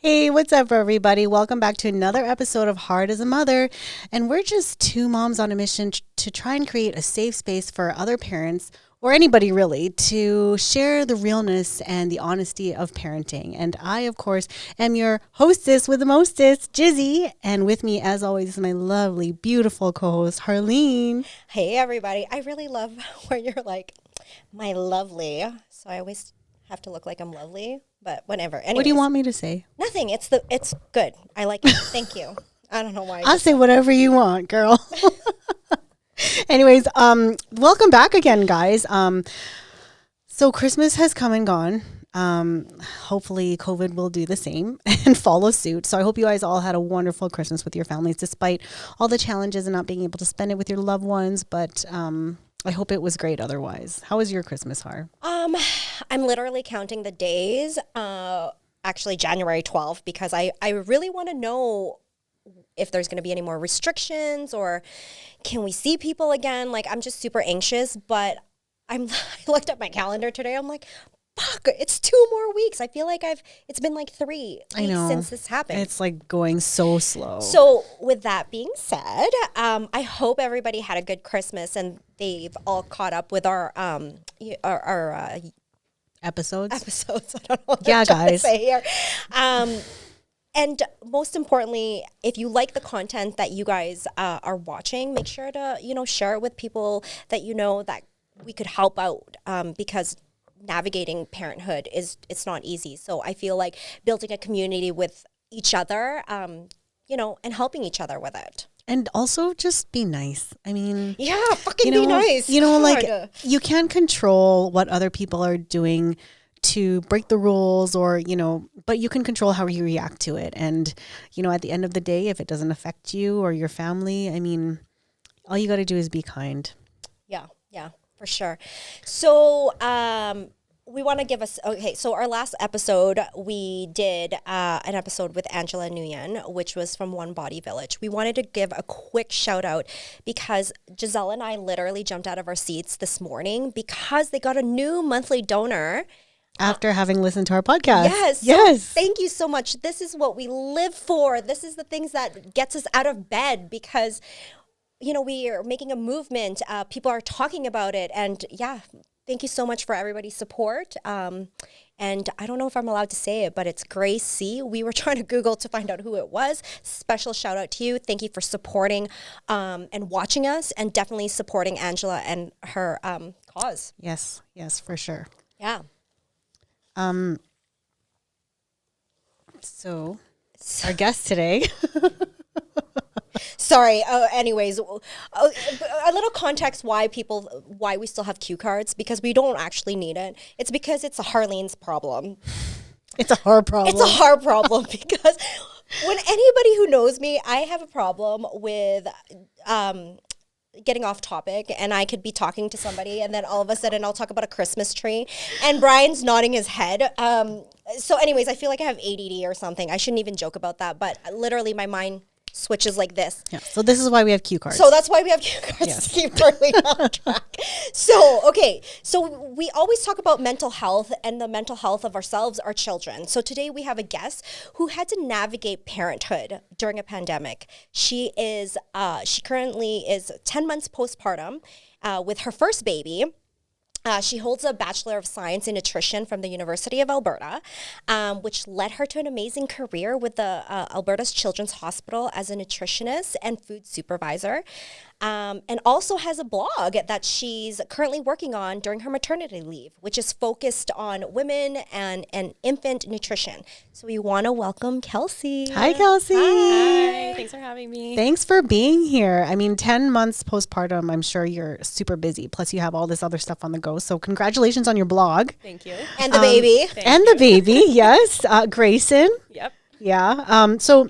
Hey, what's up, everybody? Welcome back to another episode of Hard as a Mother. And we're just two moms on a mission to try and create a safe space for other parents, or anybody really, to share the realness and the honesty of parenting. And I, of course, am your hostess with the mostest, Jizzy. And with me, as always, is my lovely, beautiful co-host, Harleen. Hey, everybody. I really love where you're like, my lovely. So I always have to look like I'm lovely, but whatever. Anyways, What do you want me to say? Nothing. It's good. I like it. Thank you. I don't know why. I'll say whatever you want, girl. Anyways, welcome back again, guys. So Christmas has come and gone. Hopefully COVID will do the same and follow suit. So I hope you guys all had a wonderful Christmas with your families, despite all the challenges and not being able to spend it with your loved ones. But I hope it was great otherwise. How was your Christmas, Har? I'm literally counting the days, actually January 12th, because I really want to know if there's going to be any more restrictions or can we see people again? Like, I'm just super anxious, but I looked at my calendar today. I'm like, fuck, it's 2 more weeks. I feel like it's been like 3 weeks since this happened. It's like going so slow. So with that being said, I hope everybody had a good Christmas and they've all caught up with our Episodes. I don't know what Yeah, I'm trying to guys. say here. And most importantly, if you like the content that you guys are watching, make sure to, share it with people that you know that we could help out because navigating parenthood it's not easy. So I feel like building a community with each other, and helping each other with it. And also just be nice. I mean, Yeah, fucking be nice. Like you can't control what other people are doing to break the rules or, but you can control how you react to it. And, at the end of the day, if it doesn't affect you or your family, I mean, all you got to do is be kind. Yeah, for sure. So, we want to so our last episode, we did an episode with Angela Nguyen, which was from One Body Village. We wanted to give a quick shout out because Giselle and I literally jumped out of our seats this morning because they got a new monthly donor. After having listened to our podcast. Yes. So thank you so much. This is what we live for. This is the things that gets us out of bed because, we are making a movement. People are talking about it. And yeah, thank you so much for everybody's support. And I don't know if I'm allowed to say it, but it's Grace C. We were trying to Google to find out who it was. Special shout out to you. Thank you for supporting and watching us and definitely supporting Angela and her cause. Yes, for sure. Yeah. So our guest today. Sorry. Anyways, a little context why we still have cue cards, because we don't actually need it. It's because it's a Harleen's problem. It's a hard problem. It's a hard problem because when anybody who knows me, I have a problem with getting off topic, and I could be talking to somebody and then all of a sudden I'll talk about a Christmas tree and Brian's nodding his head. So anyways, I feel like I have ADD or something. I shouldn't even joke about that, but literally my mind switches like this. Yeah. So this is why we have cue cards. So that's why we have cue cards to keep Harleen on track. So, okay. So we always talk about mental health and the mental health of ourselves, our children. So today we have a guest who had to navigate parenthood during a pandemic. She currently is 10 months postpartum with her first baby. She holds a Bachelor of Science in Nutrition from the University of Alberta, which led her to an amazing career with the Alberta's Children's Hospital as a nutritionist and food supervisor, and also has a blog that she's currently working on during her maternity leave, which is focused on women and infant nutrition. So we want to welcome Kelsey. Hi, Kelsey. Hi. Thanks for having me. Thanks for being here. I mean, 10 months postpartum, I'm sure you're super busy. Plus, you have all this other stuff on the go. So congratulations on your blog. Thank you. And the baby. The baby, yes. Grayson. Yep. Yeah. So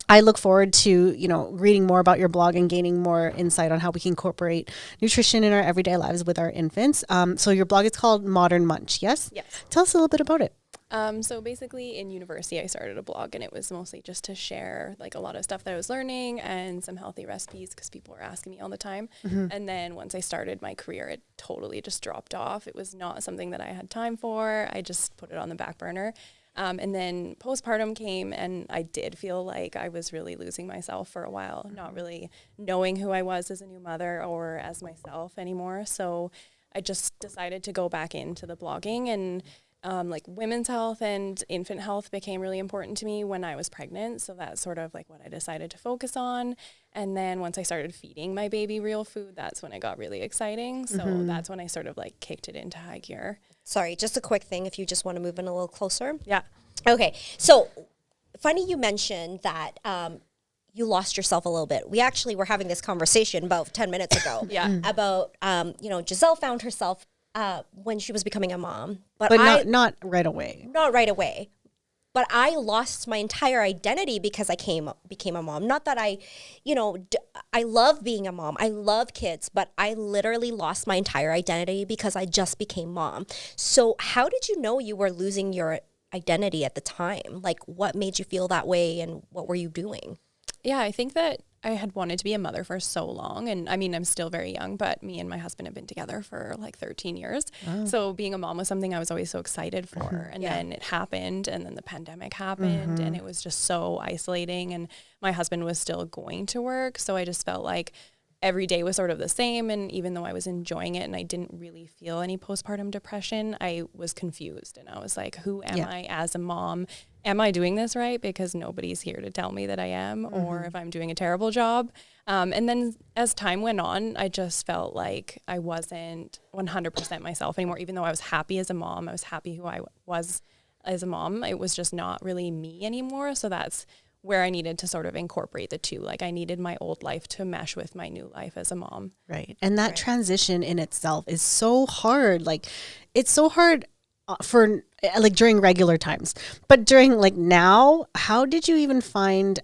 I look forward to, reading more about your blog and gaining more insight on how we can incorporate nutrition in our everyday lives with our infants. So your blog is called Modern Munch, yes? Yes. Tell us a little bit about it. So basically in university, I started a blog and it was mostly just to share like a lot of stuff that I was learning and some healthy recipes because people were asking me all the time. Mm-hmm. And then once I started my career, it totally just dropped off. It was not something that I had time for. I just put it on the back burner. And then postpartum came, and I did feel like I was really losing myself for a while, not really knowing who I was as a new mother or as myself anymore. So I just decided to go back into the blogging, and like women's health and infant health became really important to me when I was pregnant. So that's sort of like what I decided to focus on. And then once I started feeding my baby real food, that's when it got really exciting. So that's when I sort of like kicked it into high gear. Sorry, just a quick thing if you just want to move in a little closer. Yeah. Okay, so funny you mentioned that you lost yourself a little bit. We actually were having this conversation about 10 minutes ago about, Giselle found herself when she was becoming a mom. But not right away. Not right away. But I lost my entire identity because I became a mom. Not that I love being a mom. I love kids, but I literally lost my entire identity because I just became mom. So how did you know you were losing your identity at the time? Like, what made you feel that way, and what were you doing? Yeah, I think that I had wanted to be a mother for so long. And I mean, I'm still very young, but me and my husband have been together for like 13 years. Oh. So being a mom was something I was always so excited for. And then it happened, and then the pandemic happened, and it was just so isolating. And my husband was still going to work. So I just felt like every day was sort of the same. And even though I was enjoying it and I didn't really feel any postpartum depression, I was confused. And I was like, who am I as a mom? Am I doing this right? Because nobody's here to tell me that I am, or if I'm doing a terrible job. And then as time went on, I just felt like I wasn't 100% myself anymore. Even though I was happy as a mom, I was happy who I was as a mom. It was just not really me anymore. So that's where I needed to sort of incorporate the two. Like, I needed my old life to mesh with my new life as a mom. Right. And that transition in itself is so hard. Like, it's so hard for like during regular times, but during like now, how did you even find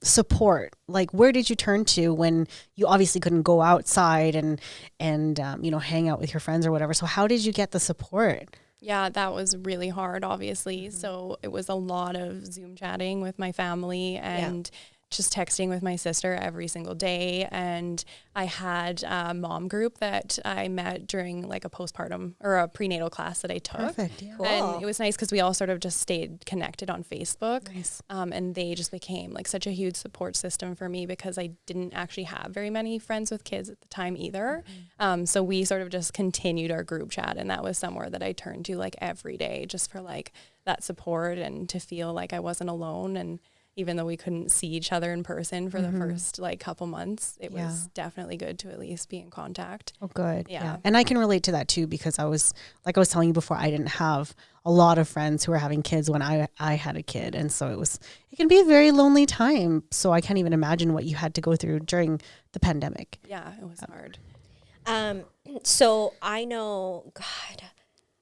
support? Like, where did you turn to when you obviously couldn't go outside and hang out with your friends or whatever? So how did you get the support? Yeah, that was really hard, obviously. So it was a lot of Zoom chatting with my family and just texting with my sister every single day. And I had a mom group that I met during like a postpartum or a prenatal class that I took. Perfect. Yeah. Cool. And it was nice because we all sort of just stayed connected on Facebook. Nice. And they just became like such a huge support system for me because I didn't actually have very many friends with kids at the time either. So we sort of just continued our group chat, and that was somewhere that I turned to like every day just for like that support and to feel like I wasn't alone. And even though we couldn't see each other in person for the first like couple months, it was definitely good to at least be in contact. Oh, good. Yeah. And I can relate to that too, because I was telling you before, I didn't have a lot of friends who were having kids when I had a kid. And so it can be a very lonely time. So I can't even imagine what you had to go through during the pandemic. Yeah, it was hard. So I know, God,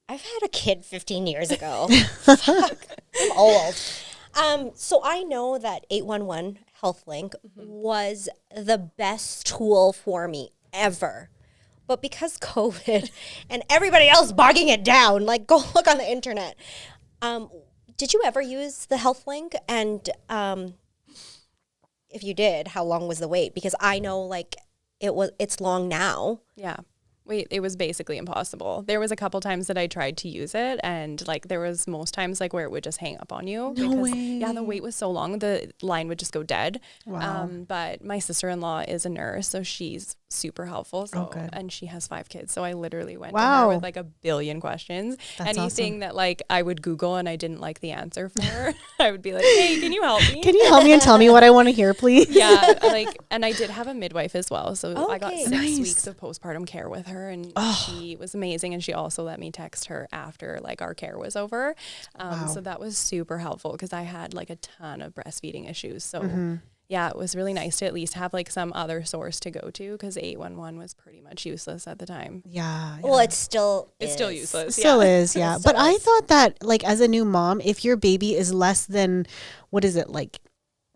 I've had a kid 15 years ago. Fuck, I'm old. So I know that 811 HealthLink was the best tool for me ever. But because COVID and everybody else bogging it down, like go look on the internet. Did you ever use the HealthLink? And if you did, how long was the wait? Because I know like it's long now. Yeah. It was basically impossible. There was a couple times that I tried to use it, and like there was most times like where it would just hang up on you. No way. Yeah, the wait was so long, the line would just go dead. Wow. But my sister-in-law is a nurse, so she's super helpful. So good. and she has 5 kids, so I literally went to Wow. her with like a billion questions. That's Anything awesome. that like I would Google and I didn't like the answer for, I would be like, "Hey, can you help me?" Can you help me and tell me what I want to hear, please? Yeah, like, and I did have a midwife as well, so I got Okay. 6 Nice. weeks of postpartum care with her, and she was amazing. And she also let me text her after like our care was over, so that was super helpful because I had like a ton of breastfeeding issues. So yeah, it was really nice to at least have like some other source to go to because 811 was pretty much useless at the time. Yeah. Well, it's still useless. Still yeah. is, yeah. But I thought that, like, as a new mom, if your baby is less than, what is it, like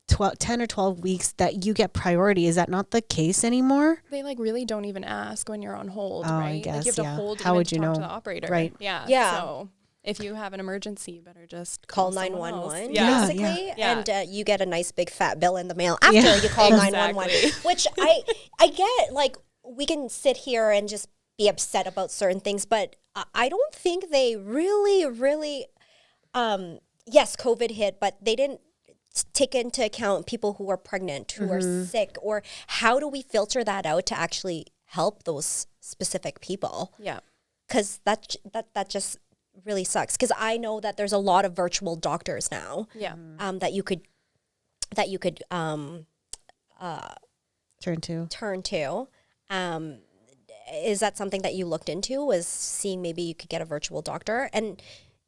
10 or 12 weeks, that you get priority. Is that not the case anymore? They like really don't even ask when you're on hold, Oh, I right? Like guess, you have to yeah. hold How even would to you talk know? to the operator. Right. Yeah. Yeah. So if you have an emergency, you better just call someone 911 else. Yeah. basically, Yeah. and you get a nice big fat bill in the mail after Yeah. you call Exactly. 911. Which I get, like, we can sit here and just be upset about certain things, but I don't think they really yes, COVID hit, but they didn't take into account people who are pregnant, who are sick, or how do we filter that out to actually help those specific people? Yeah. Because that just really sucks. Because I know that there's a lot of virtual doctors now. Yeah. That you could Turn to. Is that something that you looked into? Was seeing maybe you could get a virtual doctor, and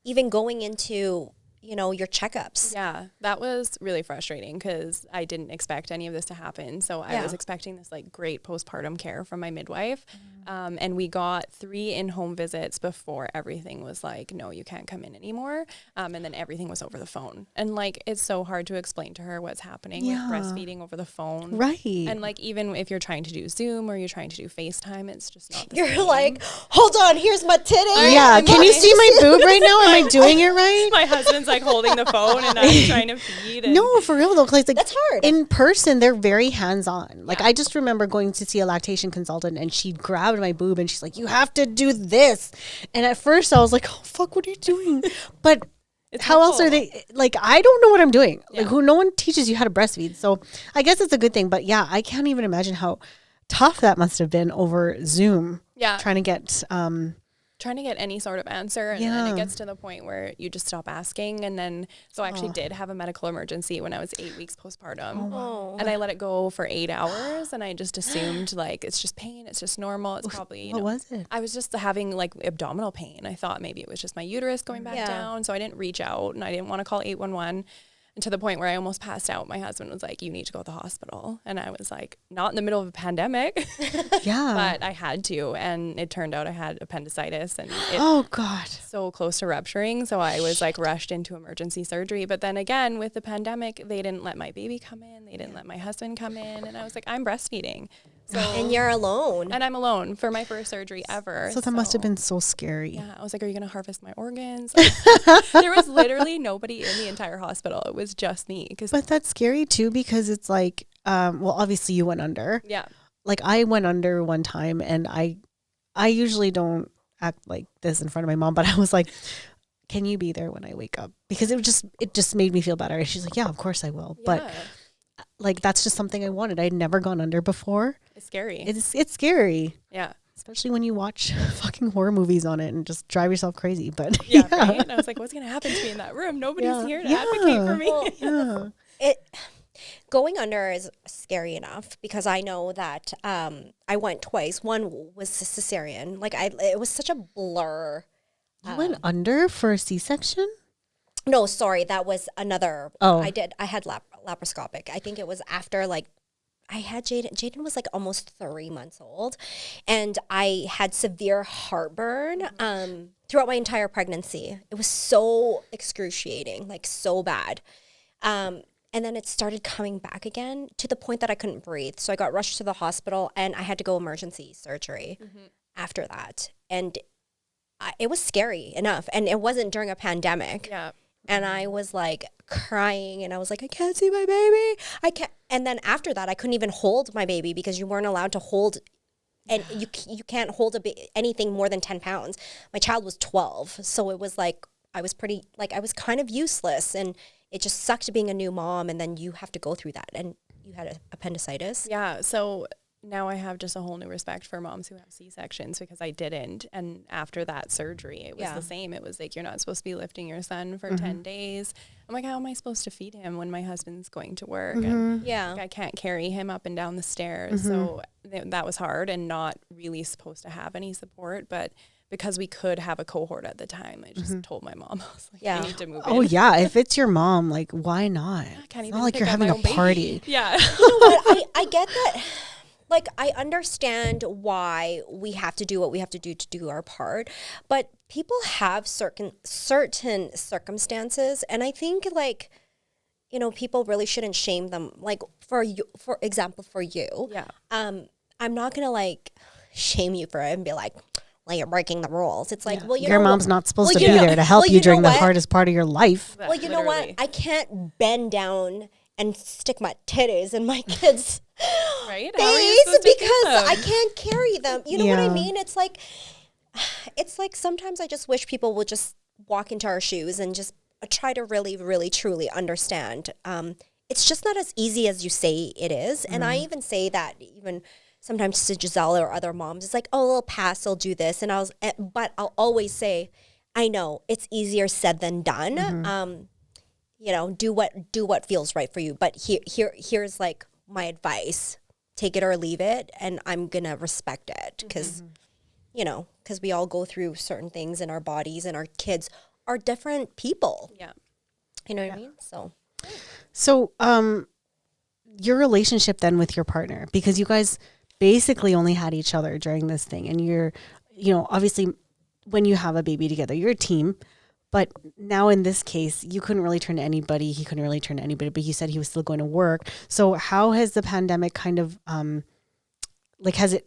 even going into your checkups? Yeah, that was really frustrating because I didn't expect any of this to happen. So I was expecting this like great postpartum care from my midwife. And we got 3 in-home visits before everything was like, no, you can't come in anymore. And then everything was over the phone. And like, it's so hard to explain to her what's happening with breastfeeding over the phone. Right. And like, even if you're trying to do Zoom or you're trying to do FaceTime, it's just not the You're same. like, hold on, here's my titty. Yeah, can you see my boob right now? Am I doing it right? My husband's like holding the phone and I'm trying to feed. And No, for real though, 'cause, like That's hard. in person, they're very hands-on. Like I just remember going to see a lactation consultant, and she grabbed my boob and she's like, "You have to do this." And at first, I was like, "Oh fuck, what are you doing?" But It's how else are helpful. they? Like I don't know what I'm doing. Yeah. Like no one teaches you how to breastfeed, so I guess it's a good thing. But yeah, I can't even imagine how tough that must have been over Zoom. Yeah. Trying to get trying to get any sort of answer, and then it gets to the point where you just stop asking. And then so I actually did have a medical emergency when I was 8 weeks postpartum. And I let it go for 8 hours, and I just assumed like it's just pain, it's just normal, it's probably what was it? I was just having like abdominal pain. I thought maybe it was just my uterus going back down, so I didn't reach out, and I didn't want to call 811. And to the point where I almost passed out. My husband was like, "You need to go to the hospital." And I was like, not in the middle of a pandemic. Yeah. But I had to, and it turned out I had appendicitis, and it Oh God. so close to rupturing. So I was like rushed into emergency surgery. But then again, with the pandemic, they didn't let my baby come in. They didn't let my husband come in. And I was like, I'm breastfeeding. So, And you're alone. and I'm alone for my first surgery ever. So that must have been so scary. Yeah, I was like, "Are you going to harvest my organs?" Like, there was literally nobody in the entire hospital. It was just me. But that's scary too, because it's like, well, obviously you went under. Yeah. Like I went under one time, and I usually don't act like this in front of my mom, but I was like, "Can you be there when I wake up?" Because it just made me feel better. And she's like, "Yeah, of course I will." But Yeah. like that's just something I wanted. I'd never gone under before. It's scary. It's scary, Yeah. especially when you watch fucking horror movies on it and just drive yourself crazy. But Yeah, right? And I was like, what's going to happen to me in that room? Nobody's here to advocate for me. Well, yeah. Going under is scary enough because I know that I went twice. One was cesarean. Like it was such a blur. You went under for a C-section? No, sorry, that was another. Oh. I had laparoscopic. I think it was after like I had Jaden. Jaden was like almost 3 months old, and I had severe heartburn throughout my entire pregnancy. It was so excruciating, like so bad. And then it started coming back again to the point that I couldn't breathe. So I got rushed to the hospital, and I had to go emergency surgery after that. And it was scary enough, and it wasn't during a pandemic. Yeah. And I was like crying, and I was like, I can't see my baby. I can't. And then after that, I couldn't even hold my baby because you weren't allowed to hold, and you can't hold anything more than 10 pounds. My child was 12. So it was like, I was kind of useless, and it just sucked being a new mom. And then you have to go through that, and you had appendicitis. Yeah. So now I have just a whole new respect for moms who have C-sections because I didn't. And after that surgery, it was the same. It was like, you're not supposed to be lifting your son for 10 days. I'm like, how am I supposed to feed him when my husband's going to work? And like, I can't carry him up and down the stairs. So that was hard and not really supposed to have any support. But because we could have a cohort at the time, I just told my mom, I was like, I need to move in. Oh yeah, if it's your mom, like why not? I can't It's even not like pick you're up my having a own party. baby. Yeah. You know what? I get that. Like, I understand why we have to do what we have to do our part, but people have certain circumstances, and I think, like, you know, people really shouldn't shame them. Like, for example, for you, I'm not gonna like shame you for it and be like, well, you're breaking the rules. It's like, well, your mom's not supposed to be know- there to help well, you during know the what? hardest part of your life. Well, you know what? Literally. I can't bend down and stick my titties in my kids' Right? How are you face supposed to feed because I them? can't carry them. You know what I Yeah. mean? It's like sometimes I just wish people would just walk into our shoes and just try to really, really, truly understand. It's just not as easy as you say it is. And I even say that even sometimes to Giselle or other moms, it's like, oh, I'll pass, I'll do this. And but I'll always say, I know it's easier said than done. You know, do what feels right for you. But here's like my advice: take it or leave it, and I'm gonna respect it because, you know, because we all go through certain things in our bodies, and our kids are different people. Yeah, you know what I mean. So, your relationship then with your partner, because you guys basically only had each other during this thing, and you're, you know, obviously when you have a baby together, you're a team. But now in this case, you couldn't really turn to anybody. He couldn't really turn to anybody, but he said he was still going to work. So how has the pandemic kind of, like, has it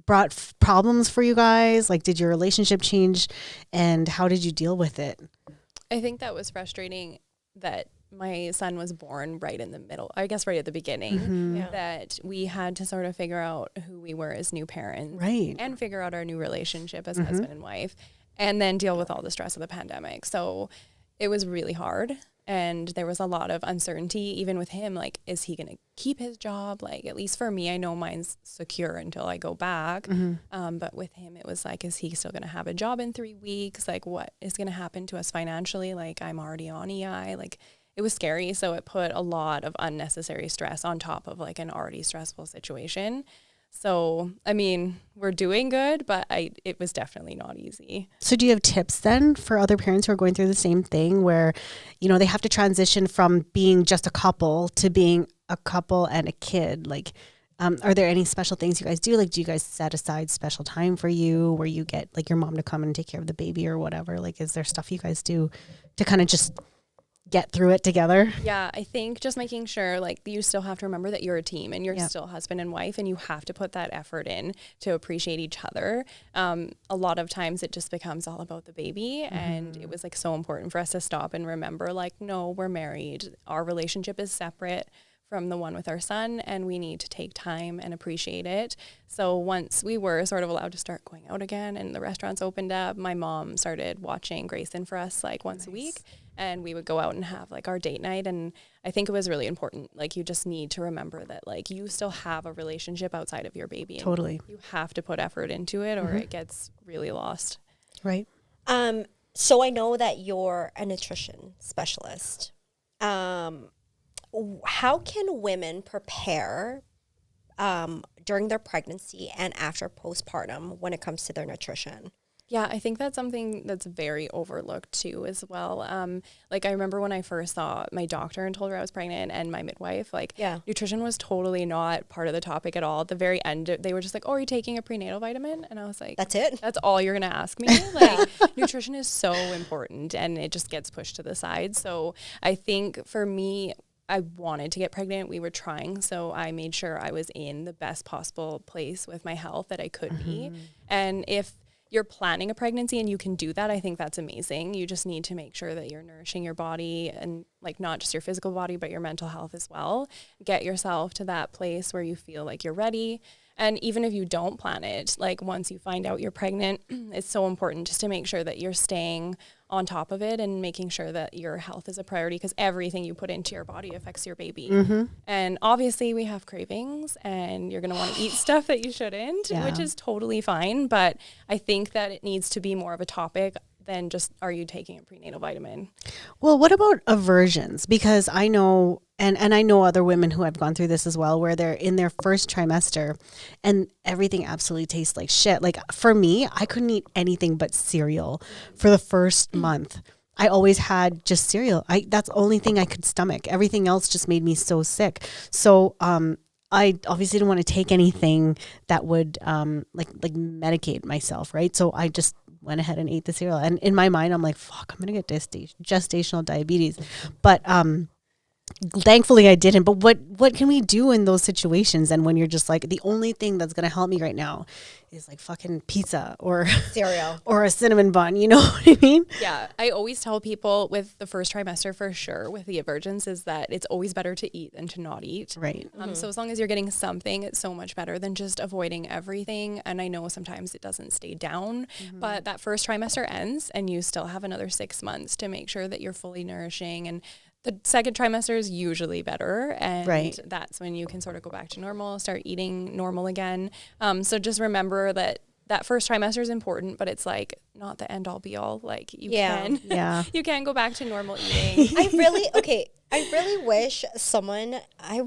brought problems for you guys? Like, did your relationship change, and how did you deal with it? I think that was frustrating that my son was born right in the middle, I guess right at the beginning, that we had to sort of figure out who we were as new parents, right, and figure out our new relationship as husband and wife, and then deal with all the stress of the pandemic. So it was really hard, and there was a lot of uncertainty even with him. Like, is he going to keep his job? Like, at least for me, I know mine's secure until I go back. But with him, it was like, is he still going to have a job in 3 weeks? Like, what is going to happen to us financially? Like, I'm already on EI. Like, it was scary. So it put a lot of unnecessary stress on top of like an already stressful situation. So, I mean, we're doing good, but it was definitely not easy. So do you have tips then for other parents who are going through the same thing where, you know, they have to transition from being just a couple to being a couple and a kid? Like, are there any special things you guys do? Like, do you guys set aside special time for you where you get like your mom to come and take care of the baby or whatever? Like, is there stuff you guys do to kind of just get through it together? Yeah, I think just making sure like you still have to remember that you're a team and you're still husband and wife, and you have to put that effort in to appreciate each other. A lot of times it just becomes all about the baby, and it was like so important for us to stop and remember like, no, we're married. Our relationship is separate from the one with our son, and we need to take time and appreciate it. So once we were sort of allowed to start going out again and the restaurants opened up, my mom started watching Grayson for us like once a week, and we would go out and have like our date night. And I think it was really important. Like, you just need to remember that like you still have a relationship outside of your baby. Totally. You have to put effort into it or it gets really lost. Right. So I know that you're a nutrition specialist. How can women prepare during their pregnancy and after postpartum when it comes to their nutrition? Yeah, I think that's something that's very overlooked too as well. Like, I remember when I first saw my doctor and told her I was pregnant, and my midwife, like, nutrition was totally not part of the topic at all. At the very end, they were just like, oh, are you taking a prenatal vitamin? And I was like, that's it? That's all you're going to ask me? Like, nutrition is so important, and it just gets pushed to the side. So I think for me, I wanted to get pregnant. We were trying. So I made sure I was in the best possible place with my health that I could be. And if you're planning a pregnancy and you can do that, I think that's amazing. You just need to make sure that you're nourishing your body, and like not just your physical body, but your mental health as well. Get yourself to that place where you feel like you're ready. And even if you don't plan it, like once you find out you're pregnant, it's so important just to make sure that you're staying on top of it and making sure that your health is a priority, because everything you put into your body affects your baby. And obviously we have cravings, and you're going to want to eat stuff that you shouldn't, which is totally fine. But I think that it needs to be more of a topic than just, are you taking a prenatal vitamin? Well, what about aversions? Because I know, and I know other women who have gone through this as well, where they're in their first trimester and everything absolutely tastes like shit. Like, for me, I couldn't eat anything but cereal for the first month. I always had just cereal. That's the only thing I could stomach. Everything else just made me so sick. So, I obviously didn't want to take anything that would like medicate myself, right? So I just went ahead and ate the cereal. And in my mind, I'm like, fuck, I'm gonna get gestational diabetes. But Thankfully I didn't. But what can we do in those situations? And when you're just like, the only thing that's going to help me right now is like fucking pizza or cereal or a cinnamon bun. You know what I mean? Yeah. I always tell people with the first trimester for sure with the emergence is that it's always better to eat than to not eat. Right. So as long as you're getting something, it's so much better than just avoiding everything. And I know sometimes it doesn't stay down, but that first trimester ends and you still have another 6 months to make sure that you're fully nourishing. And the second trimester is usually better, and that's when you can sort of go back to normal, start eating normal again. So just remember that first trimester is important, but it's like not the end all be all. Like you can go back to normal eating. I really wish someone, I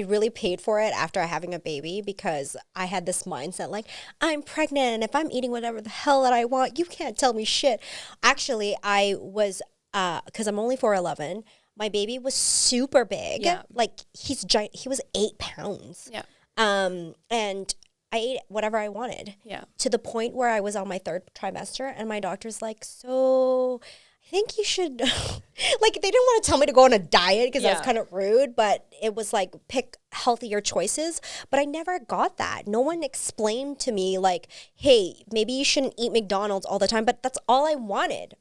really paid for it after having a baby because I had this mindset like, I'm pregnant and if I'm eating whatever the hell that I want, you can't tell me shit. Actually, I was, because I'm only 4'11", my baby was super big. Yeah. Like he's giant. He was 8 pounds. Yeah. And I ate whatever I wanted. Yeah. To the point where I was on my 3rd trimester and my doctor's like, so I think you should, like, they didn't want to tell me to go on a diet because that was kind of rude, but it was like, pick healthier choices. But I never got that. No one explained to me like, hey, maybe you shouldn't eat McDonald's all the time. But that's all I wanted.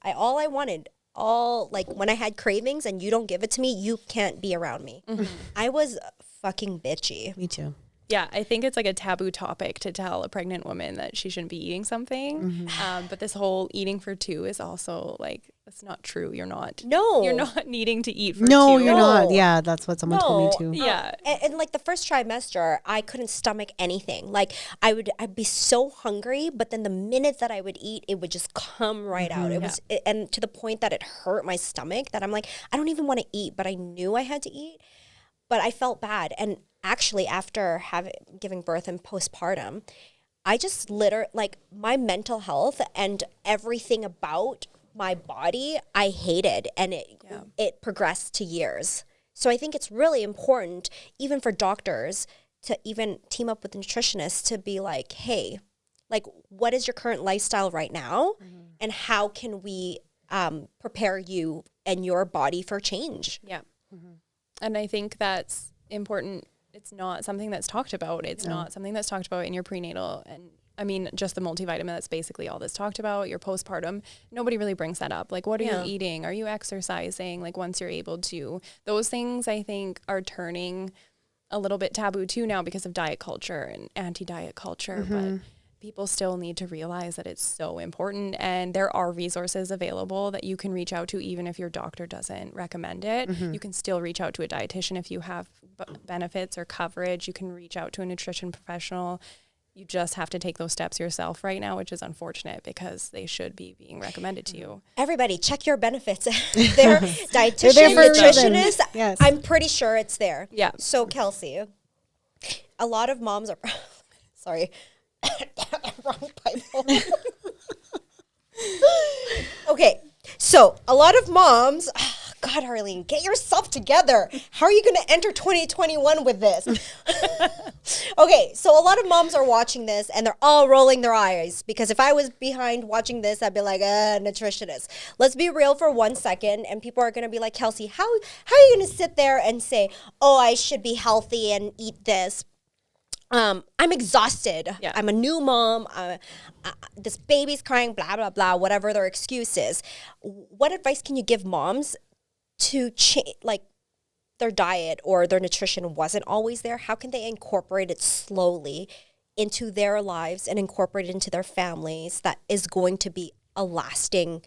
Like when I had cravings and you don't give it to me, you can't be around me. Mm-hmm. I was fucking bitchy. Me too. Yeah, I think it's like a taboo topic to tell a pregnant woman that she shouldn't be eating something. Mm-hmm. But this whole eating for 2 is also like, that's not true. You're not needing to eat for 2. No, you're not. Yeah, that's what someone told me too. Yeah. And like the first trimester, I couldn't stomach anything. Like I'd be so hungry, but then the minute that I would eat, it would just come right out. It was, and to the point that it hurt my stomach that I'm like, I don't even want to eat, but I knew I had to eat. But I felt bad. And actually, after giving birth and postpartum, I just like my mental health and everything about my body, I hated. And it progressed to years. So I think it's really important, even for doctors, to even team up with nutritionists to be like, hey, like, what is your current lifestyle right now? Mm-hmm. And how can we prepare you and your body for change? Yeah. Mm-hmm. And I think that's important. It's not something that's talked about. It's not something that's talked about in your prenatal. And I mean, just the multivitamin, that's basically all that's talked about. Your postpartum, nobody really brings that up. Like, what are you eating? Are you exercising? Like, once you're able to, those things I think are turning a little bit taboo too now because of diet culture and anti-diet culture. Mm-hmm. But people still need to realize that it's so important, and there are resources available that you can reach out to even if your doctor doesn't recommend it. Mm-hmm. You can still reach out to a dietitian if you have benefits or coverage. You can reach out to a nutrition professional. You just have to take those steps yourself right now, which is unfortunate because they should be being recommended to you. Everybody, check your benefits. They're dietitian, nutritionist. Yes. I'm pretty sure it's there. Yeah. So Kelsey, a lot of moms are, sorry, wrong Bible. Okay, so a lot of moms, God, Arlene, get yourself together. How are you going to enter 2021 with this? Okay, so a lot of moms are watching this and they're all rolling their eyes because if I was behind watching this, I'd be like, nutritionist. Let's be real for 1 second, and people are going to be like, Kelsey, how are you going to sit there and say, oh, I should be healthy and eat this? I'm exhausted. Yeah. I'm a new mom. This baby's crying, blah, blah, blah, whatever their excuse is. What advice can you give moms to like their diet or their nutrition wasn't always there? How can they incorporate it slowly into their lives and incorporate it into their families that is going to be a lasting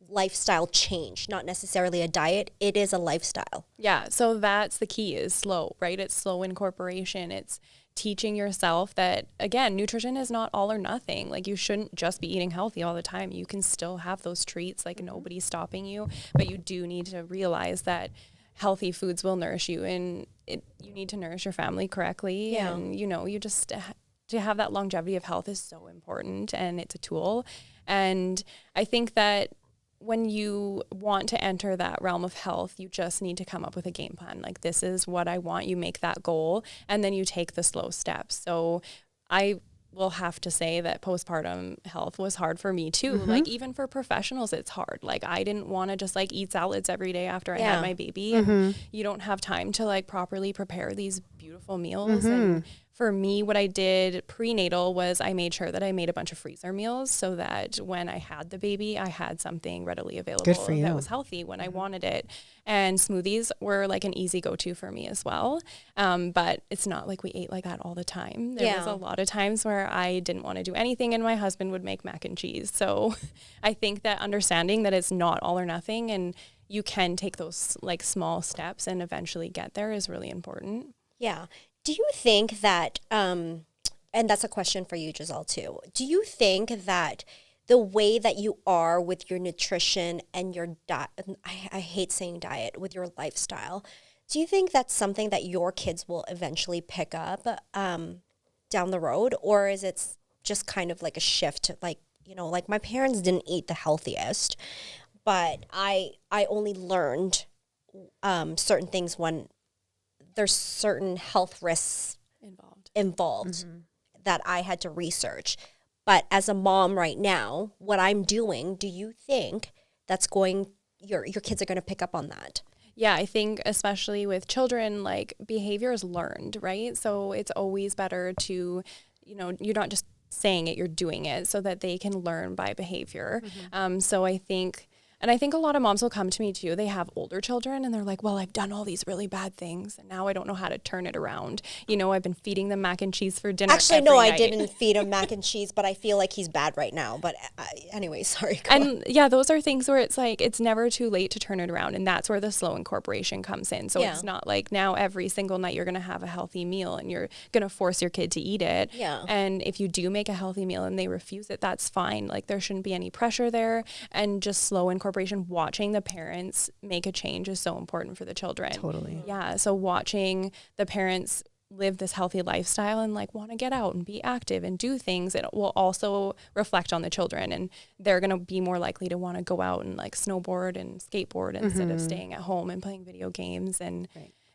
lifestyle change, not necessarily a diet. It is a lifestyle. Yeah. So that's the key, is slow, right? It's slow incorporation. It's teaching yourself that, again, nutrition is not all or nothing. Like, you shouldn't just be eating healthy all the time. You can still have those treats, like nobody's stopping you, but you do need to realize that healthy foods will nourish you, and you need to nourish your family correctly. Yeah. And, you just, to have that longevity of health is so important, and it's a tool. And I think that when you want to enter that realm of health, you just need to come up with a game plan. Like, this is what I want. You make that goal, and then you take the slow steps. So I will have to say that postpartum health was hard for me too. Like even for professionals, it's hard. Like I didn't want to just like eat salads every day after I had my baby. And you don't have time to like properly prepare these beautiful meals. And for me, what I did prenatal was I made sure that I made a bunch of freezer meals so that when I had the baby, I had something readily available that was healthy when I wanted it. And smoothies were like an easy go-to for me as well. But it's not like we ate like that all the time. There was a lot of times where I didn't want to do anything and my husband would make mac and cheese. So I think that understanding that it's not all or nothing and you can take those like small steps and eventually get there is really important. Yeah. Do you think that, and that's a question for you, Giselle, too. Do you think that the way that you are with your nutrition and your diet, I hate saying diet, with your lifestyle, do you think that's something that your kids will eventually pick up down the road? Or is it just kind of like a shift? Like, you know, like my parents didn't eat the healthiest, but I only learned certain things when there's certain health risks involved that I had to research. But as a mom right now, what I'm doing, do you think that's your kids are going to pick up on that? Yeah, I think especially with children, like behavior is learned, right? So it's always better to, you know, you're not just saying it, you're doing it so that they can learn by behavior. So I think a lot of moms will come to me too. They have older children and they're like, well, I've done all these really bad things and now I don't know how to turn it around. You know, I've been feeding them mac and cheese for dinner. Actually, no, I didn't feed him mac and cheese, but I feel like he's bad right now. But anyway, sorry. Yeah, those are things where it's like, it's never too late to turn it around. And that's where the slow incorporation comes in. So it's not like now every single night you're going to have a healthy meal and you're going to force your kid to eat it. Yeah. And if you do make a healthy meal and they refuse it, that's fine. Like there shouldn't be any pressure there. And just slow incorporation, watching the parents make a change is so important for the children. Totally. Yeah. So watching the parents live this healthy lifestyle and like want to get out and be active and do things, it will also reflect on the children and they're going to be more likely to want to go out and like snowboard and skateboard instead of staying at home and playing video games. And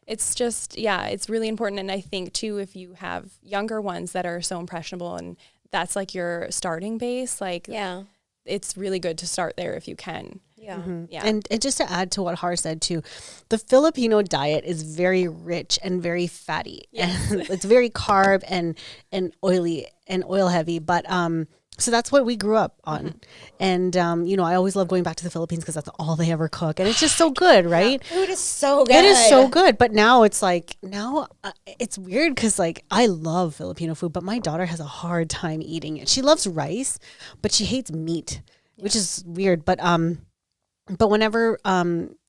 it's just, it's really important. And I think too, if you have younger ones that are so impressionable and that's like your starting base, like it's really good to start there if you can. Yeah. Yeah. And just to add to what Har said too, the Filipino diet is very rich and very fatty. Yes. And it's very carb and oily and oil heavy. But so that's what we grew up on. And you know, I always love going back to the Philippines because that's all they ever cook. And it's just so good, right? Food is so good. It is so good. But now it's like, it's weird because like I love Filipino food, but my daughter has a hard time eating it. She loves rice, but she hates meat, which is weird. But whenever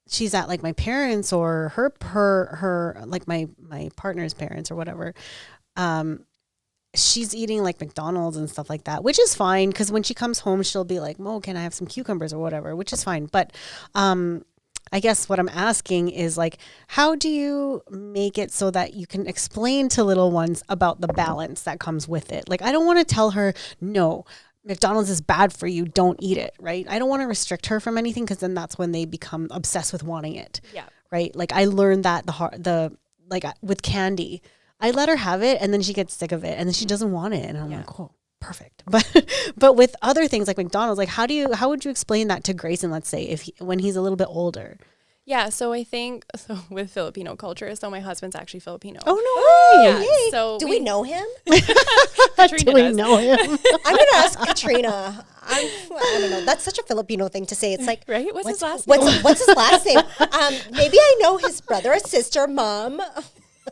she's at like my parents or her like my partner's parents or whatever, she's eating like McDonald's and stuff like that, which is fine because when she comes home, she'll be like, Mo, can I have some cucumbers or whatever, which is fine. But I guess what I'm asking is like, how do you make it so that you can explain to little ones about the balance that comes with it? Like, I don't want to tell her, no, McDonald's is bad for you, don't eat it, right? I don't want to restrict her from anything because then that's when they become obsessed with wanting it. Yeah. Right? Like I learned that with candy. I let her have it and then she gets sick of it and then she doesn't want it and I'm like, "Oh, perfect." But with other things like McDonald's, like how would you explain that to Grayson, let's say, when he's a little bit older? Yeah, so I think with Filipino culture, so my husband's actually Filipino. Oh, no way. Yeah, so do we know him? Do we know him? I'm going to ask Katrina. I don't know. That's such a Filipino thing to say. It's like, right? What's his last name? What's his last name? Maybe I know his brother or sister, mom.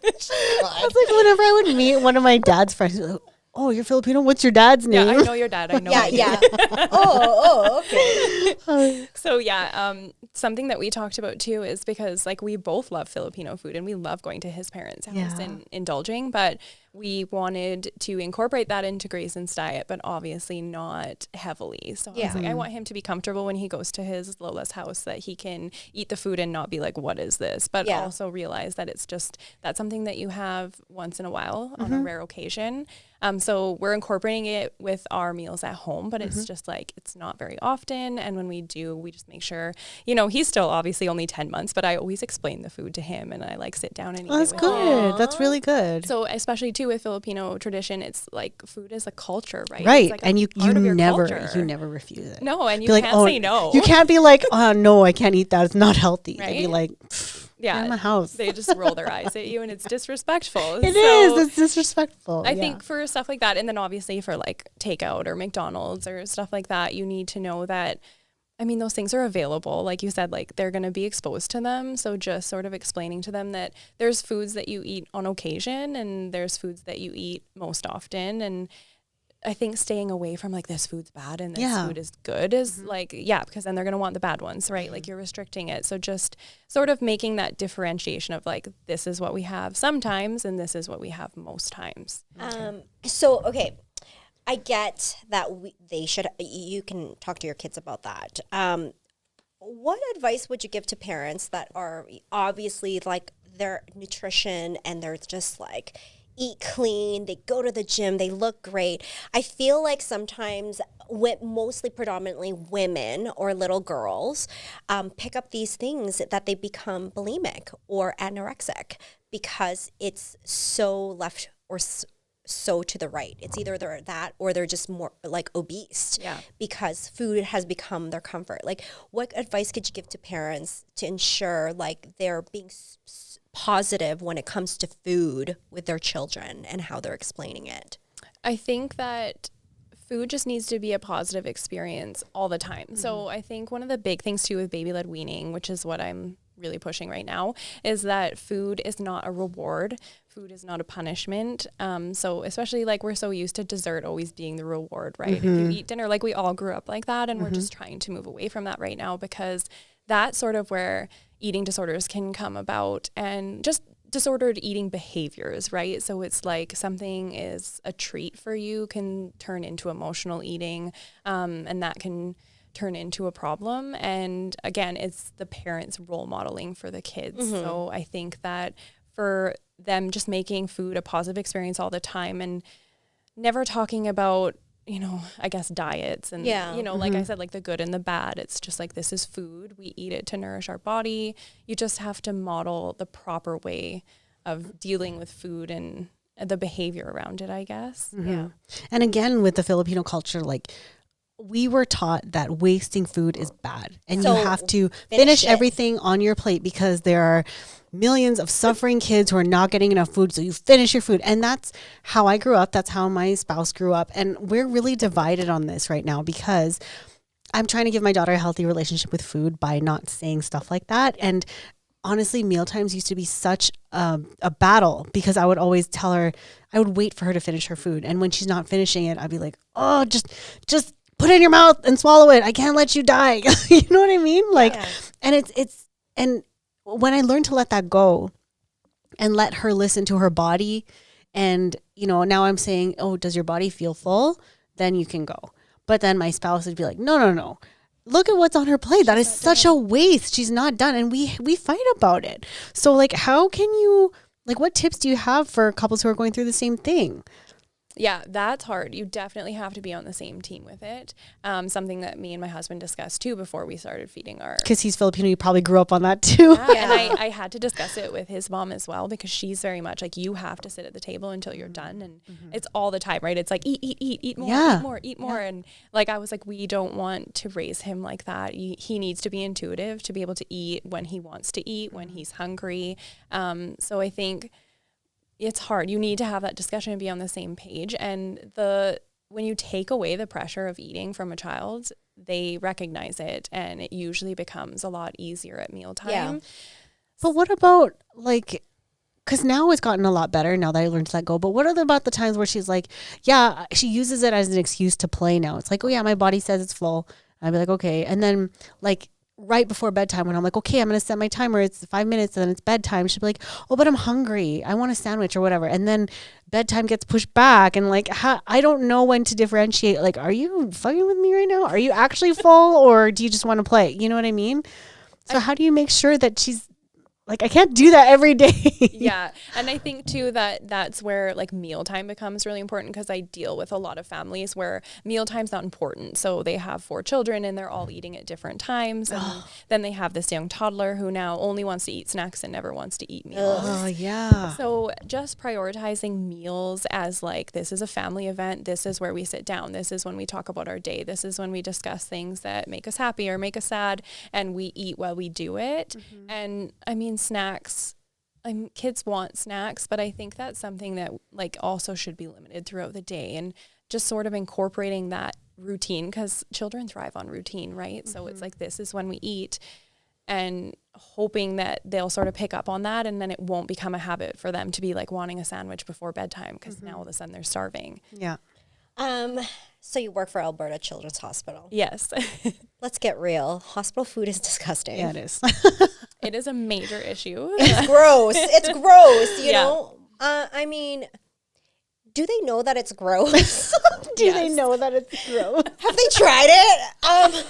That's like whenever I would meet one of my dad's friends, like, oh, you're Filipino? What's your dad's name? Yeah, I know your dad. I know. Yeah. Oh, okay. So something that we talked about too is because like we both love Filipino food and we love going to his parents' house and indulging, but we wanted to incorporate that into Grayson's diet, but obviously not heavily. So I was like, I want him to be comfortable when he goes to his Lola's house, that he can eat the food and not be like, what is this? But also realize that that's something that you have once in a while on a rare occasion. So we're incorporating it with our meals at home, but it's just like, it's not very often. And when we do, we just make sure, you know, he's still obviously only 10 months, but I always explain the food to him and I like sit down and eat it with him. That's good. That's really good. So especially too, too with Filipino tradition, it's like food is a culture, right? Right. It's like And you never refuse it. No, and you be can't like, say no. You can't be like, oh no, I can't eat that. It's not healthy. Right? I'd be like, yeah, in my house. They just roll their eyes at you and it's disrespectful. It's disrespectful. I think for stuff like that, and then obviously for like takeout or McDonald's or stuff like that, you need to know that, I mean, those things are available. Like you said, like they're going to be exposed to them. So just sort of explaining to them that there's foods that you eat on occasion and there's foods that you eat most often. And I think staying away from like this food's bad and this food is good is like, because then they're going to want the bad ones, right? Like you're restricting it. So just sort of making that differentiation of like, this is what we have sometimes and this is what we have most times. Okay. I get that you can talk to your kids about that. What advice would you give to parents that are obviously like their nutrition and they're just like eat clean, they go to the gym, they look great? I feel like sometimes mostly predominantly women or little girls pick up these things that they become bulimic or anorexic because it's so left or so to the right. It's either they're that or they're just more like obese because food has become their comfort. Like what advice could you give to parents to ensure like they're being positive when it comes to food with their children and how they're explaining it? I think that food just needs to be a positive experience all the time. So I think one of the big things too with baby-led weaning, which is what I'm really pushing right now, is that food is not a reward. Food is not a punishment. So especially like we're so used to dessert always being the reward, right? If you eat dinner, like we all grew up like that and we're just trying to move away from that right now because that's sort of where eating disorders can come about and just disordered eating behaviors, right? So it's like something is a treat for you can turn into emotional eating and that can turn into a problem. And again, it's the parents' role modeling for the kids. So I think that for them just making food a positive experience all the time and never talking about, you know, I guess diets and, you know, like I said, like the good and the bad. It's just like, this is food. We eat it to nourish our body. You just have to model the proper way of dealing with food and the behavior around it, I guess. Yeah. And again, with the Filipino culture, like we were taught that wasting food is bad and you have to finish everything on your plate because there are millions of suffering kids who are not getting enough food. So you finish your food. And that's how I grew up. That's how my spouse grew up. And we're really divided on this right now because I'm trying to give my daughter a healthy relationship with food by not saying stuff like that. And honestly, mealtimes used to be such a battle because I would always tell her, I would wait for her to finish her food. And when she's not finishing it, I'd be like, oh, just put it in your mouth and swallow it. I can't let you die. You know what I mean? Like, and and when I learned to let that go and let her listen to her body and, you know, now I'm saying, oh, does your body feel full? Then you can go. But then my spouse would be like, no. Look at what's on her plate. That is such a waste. She's not done. And we fight about it. So like, how can you, like, what tips do you have for couples who are going through the same thing? Yeah, that's hard. You definitely have to be on the same team with it. Something that me and my husband discussed too before we started feeding our... Because he's Filipino, you probably grew up on that too. Yeah, and I had to discuss it with his mom as well because she's very much like, you have to sit at the table until you're done. And it's all the time, right? It's like, eat more, eat more. And like, I was like, we don't want to raise him like that. He needs to be intuitive to be able to eat when he wants to eat, when he's hungry. So I think... it's hard. You need to have that discussion and be on the same page. And when you take away the pressure of eating from a child, they recognize it and it usually becomes a lot easier at mealtime. Yeah. But what about like, because now it's gotten a lot better now that I learned to let go. But what about the times where she's like, she uses it as an excuse to play now. It's like, oh yeah, my body says it's full. I'd be like, okay. And then like, right before bedtime when I'm like, okay, I'm going to set my timer. It's 5 minutes and then it's bedtime. She'll be like, oh, but I'm hungry. I want a sandwich or whatever. And then bedtime gets pushed back. And like, I don't know when to differentiate. Like, are you fucking with me right now? Are you actually full or do you just want to play? You know what I mean? So how do you make sure that she's like, I can't do that every day. Yeah. And I think too that that's where like mealtime becomes really important, because I deal with a lot of families where mealtime's not important. So they have 4 children and they're all eating at different times. And then they have this young toddler who now only wants to eat snacks and never wants to eat meals. Oh, yeah. So just prioritizing meals as like, this is a family event. This is where we sit down. This is when we talk about our day. This is when we discuss things that make us happy or make us sad, and we eat while we do it. And I mean, snacks, kids want snacks, but I think that's something that like also should be limited throughout the day, and just sort of incorporating that routine, because children thrive on routine, right? So it's like, this is when we eat, and hoping that they'll sort of pick up on that, and then it won't become a habit for them to be like wanting a sandwich before bedtime, because now all of a sudden they're starving. Yeah. So you work for Alberta Children's Hospital. Yes. Let's get real. Hospital food is disgusting. Yeah, it is. It is a major issue. It's gross. It's gross, you know? I mean, do they know that it's gross? Do they know that it's gross? Have they tried it?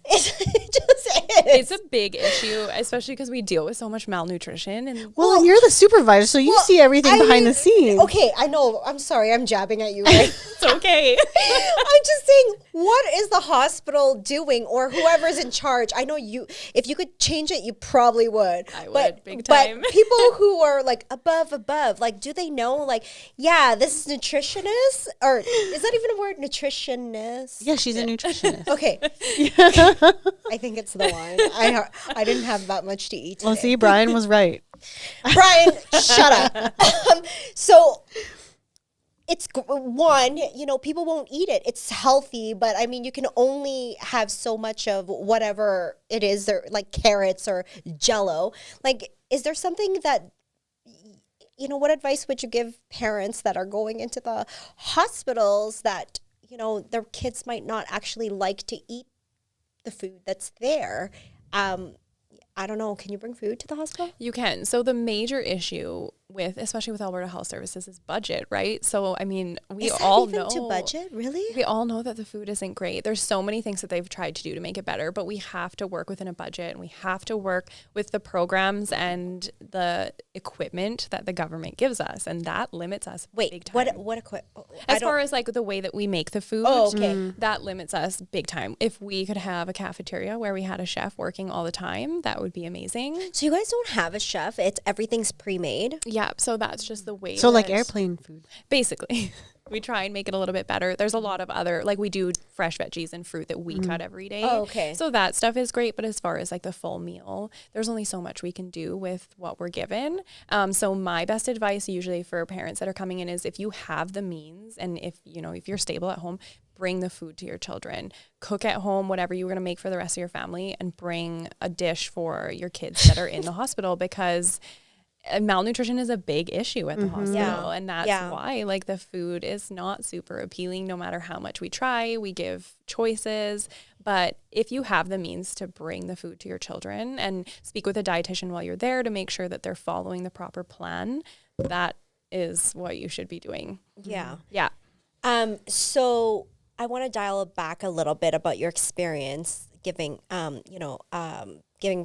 It just is. It's a big issue, especially because we deal with so much malnutrition. And Well, and you're the supervisor, so you see everything behind the scenes. Okay, I know. I'm sorry. I'm jabbing at you, right? it's okay. I'm just saying, what is the hospital doing, or whoever's in charge? I know you, if you could change it, you probably would. I would, big time. But people who are like above, like, do they know, like, yeah, this is nutritionist? Or is that even a word, nutritionist? Yeah, she's a nutritionist. Okay. I think it's the one. I didn't have that much to eat today. Well, see, Brian was right. Brian, shut up. So it's one, you know, people won't eat it. It's healthy, but I mean, you can only have so much of whatever it is, or like carrots or Jello. Like, is there something that, you know, what advice would you give parents that are going into the hospitals that, you know, their kids might not actually like to eat the food that's there? I don't know. Can you bring food to the hospital? You can. So the major issue with, especially with Alberta Health Services, is budget, right? So, I mean, we all know. to budget, really? We all know that the food isn't great. There's so many things that they've tried to do to make it better, but we have to work within a budget, and we have to work with the programs and the equipment that the government gives us, and that limits us big time. What equipment? As far as like the way that we make the food, that limits us big time. If we could have a cafeteria where we had a chef working all the time, that would be amazing. So you guys don't have a chef? Everything's pre-made? Yeah, so that's just the way. So like airplane food. Basically. We try and make it a little bit better. There's a lot of other, like we do fresh veggies and fruit that we cut every day. Oh, okay. So that stuff is great. But as far as like the full meal, there's only so much we can do with what we're given. So my best advice usually for parents that are coming in is, if you have the means, and if you're stable at home, bring the food to your children. Cook at home whatever you were going to make for the rest of your family, and bring a dish for your kids that are in the hospital, because malnutrition is a big issue at the hospital. And that's why like the food is not super appealing, no matter how much we try. We give choices, but if you have the means to bring the food to your children, and speak with a dietitian while you're there to make sure that they're following the proper plan, that is what you should be doing. Yeah. So I want to dial back a little bit about your experience giving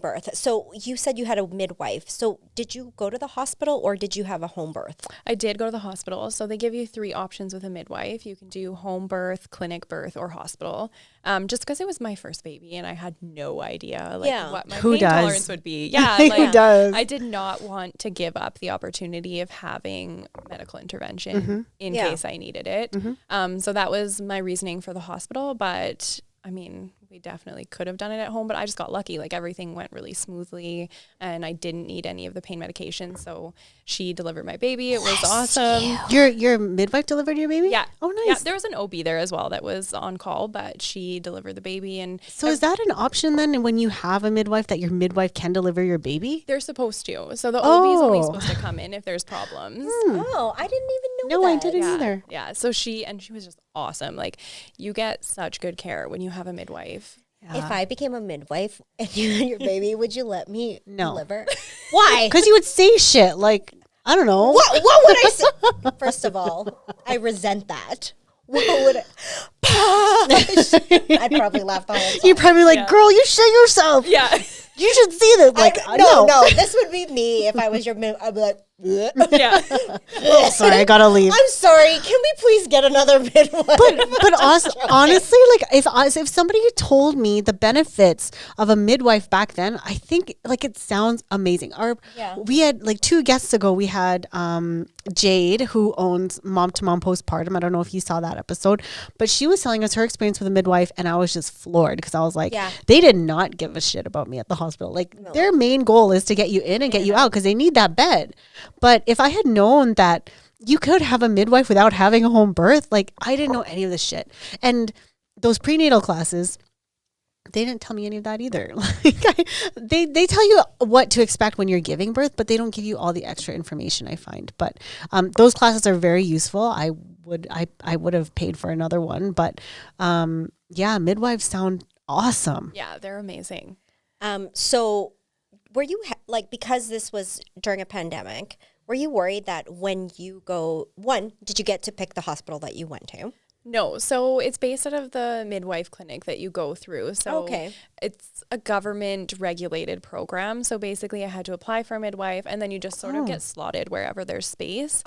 birth. So you said you had a midwife. So did you go to the hospital, or did you have a home birth? I did go to the hospital. So they give you 3 options with a midwife. You can do home birth, clinic birth, or hospital. Just because it was my first baby and I had no idea what my pain tolerance would be. Yeah, Who does? I did not want to give up the opportunity of having medical intervention in case I needed it. So that was my reasoning for the hospital. But I mean, we definitely could have done it at home, but I just got lucky. Like, everything went really smoothly, and I didn't need any of the pain medication. So she delivered my baby. It was awesome. Your midwife delivered your baby? Yeah. Oh, nice. Yeah, there was an OB there as well that was on call, but she delivered the baby. And so is that an option then, when you have a midwife, that your midwife can deliver your baby? They're supposed to. So the OB is only supposed to come in if there's problems. Oh, I didn't even know that. No, I didn't either. Yeah. So she was just awesome. Like, you get such good care when you have a midwife. Yeah. If I became a midwife and you and your baby, would you let me deliver? Why? Because you would say shit like, I don't know. What would I say? First of all, I resent that. What would I'd probably laugh the whole time. You'd probably like, girl, you shit yourself. Yeah. You should see this. Like, no, this would be me if I was your I'd be like, Yeah. Oh, sorry, I gotta leave. I'm sorry. Can we please get another midwife? But honestly, like if somebody had told me the benefits of a midwife back then, I think like it sounds amazing. We had like 2 guests ago. We had Jade, who owns Mom to Mom Postpartum. I don't know if you saw that episode, but she was telling us her experience with a midwife, and I was just floored because I was like, they did not give a shit about me at the hospital. Like their main goal is to get you in and get you out because they need that bed. But if I had known that you could have a midwife without having a home birth, like I didn't know any of this shit. And those prenatal classes, they didn't tell me any of that either. Like they tell you what to expect when you're giving birth, but they don't give you all the extra information, I find. But those classes are very useful. I would have paid for another one, but midwives sound awesome. Yeah, they're amazing. So were you because this was during a pandemic, were you worried that when you did you get to pick the hospital that you went to? No, so it's based out of the midwife clinic that you go through. So it's a government regulated program. So basically I had to apply for a midwife and then you just sort of get slotted wherever there's space.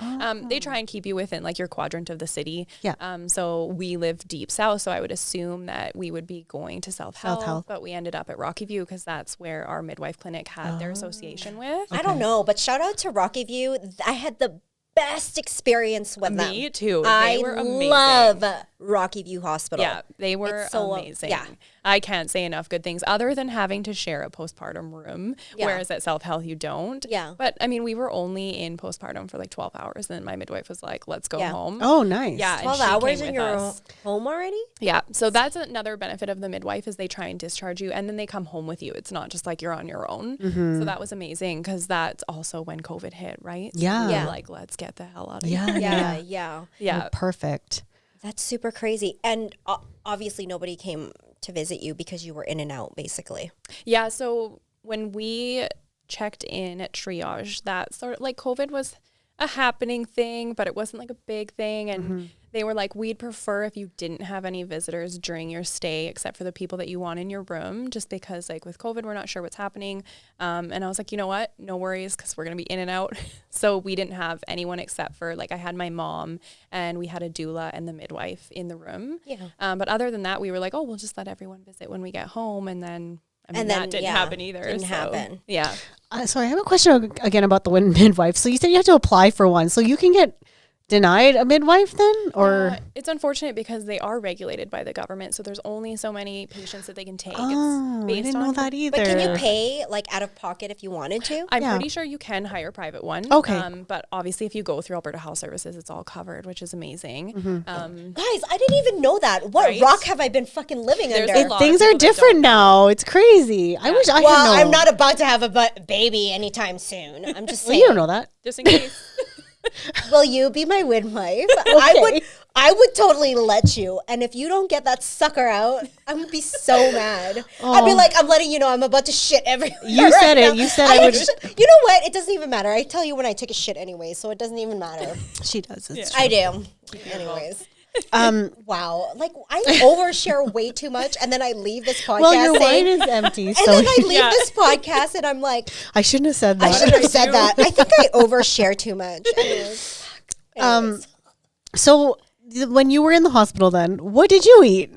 They try and keep you within like your quadrant of the city. Yeah. So we live deep south. So I would assume that we would be going to South Health, but we ended up at Rocky View because that's where our midwife clinic had their association with. I don't know, but shout out to Rocky View. I had the best experience with them. Me too. They were amazing. Love Rocky View Hospital. Yeah, they were amazing. Yeah. I can't say enough good things other than having to share a postpartum room, whereas at South Health you don't. Yeah. But I mean, we were only in postpartum for like 12 hours and then my midwife was like, let's go home. Oh, nice. Yeah. 12 hours and you're home already? Yeah. So that's another benefit of the midwife is they try and discharge you and then they come home with you. It's not just like you're on your own. So that was amazing because that's also when COVID hit, right? Yeah. So we were like, let's get the hell out of here. Yeah. Oh, perfect. That's super crazy. And obviously nobody came to visit you because you were in and out, basically. Yeah, so when we checked in at triage, that sort of like COVID was a happening thing, but it wasn't like a big thing. And they were like, we'd prefer if you didn't have any visitors during your stay, except for the people that you want in your room, just because like with COVID, we're not sure what's happening. And I was like, you know what? No worries, because we're going to be in and out. So we didn't have anyone except for like I had my mom and we had a doula and the midwife in the room. Yeah. But other than that, we were like, oh, we'll just let everyone visit when we get home. And then that didn't happen either. Didn't happen. Yeah. Sorry, I have a question again about the midwife. So you said you had to apply for one. So you can get denied a midwife then, or it's unfortunate because they are regulated by the government, so there's only so many patients that they can take. Oh, I didn't know that either. But can you pay like out of pocket if you wanted to? I'm pretty sure you can hire a private one. Okay. But obviously if you go through Alberta Health Services, it's all covered, which is amazing. Guys, I didn't even know that. What rock have I been fucking living under? Things are different now. It's crazy. I wish I had known. I'm not about to have a baby anytime soon. I'm just saying. You don't know that. Just in case. Will you be my midwife? Okay. I would totally let you. And if you don't get that sucker out, I'm gonna be so mad. I'd be like, I'm letting you know I'm about to shit everywhere. You said it. You said I would. You know what? It doesn't even matter. I tell you when I take a shit anyway, so it doesn't even matter. She does. It's I do. Anyways. Wow. Like I overshare way too much and then I leave this podcast. Well, your wine is empty. And then I leave this podcast and I'm like, I shouldn't have said that. I should have said that. I think I overshare too much. Anyways. So when you were in the hospital then, what did you eat?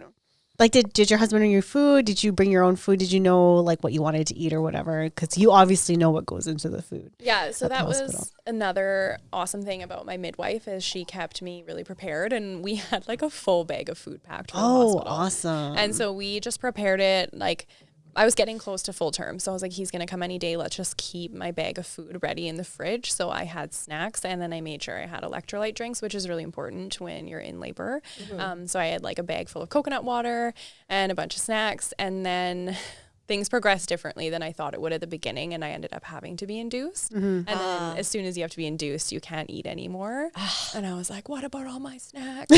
Like, did your husband bring your food? Did you bring your own food? Did you know, like, what you wanted to eat or whatever? Because you obviously know what goes into the food. Yeah, so that was another awesome thing about my midwife is she kept me really prepared. And we had, like, a full bag of food packed for the hospital. Oh, awesome. And so we just prepared it, like, I was getting close to full term. So I was like, he's going to come any day. Let's just keep my bag of food ready in the fridge. So I had snacks and then I made sure I had electrolyte drinks, which is really important when you're in labor. So I had like a bag full of coconut water and a bunch of snacks. And then things progressed differently than I thought it would at the beginning. And I ended up having to be induced. And then as soon as you have to be induced, you can't eat anymore. And I was like, what about all my snacks?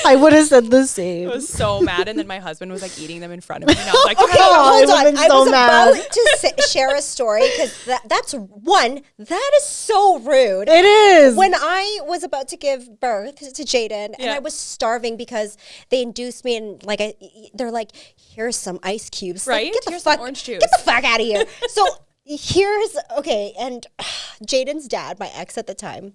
I would have said the same. I was so mad. And then my husband was like eating them in front of me. And I was like, okay, hold on. I was about to share a story because that is so rude. It is. When I was about to give birth to Jaden and I was starving because they induced me and like they're like, here's some ice ice cubes. Right? Like, get the Here's some fuck, orange juice. get the fuck out of here. So and Jaden's dad, my ex at the time,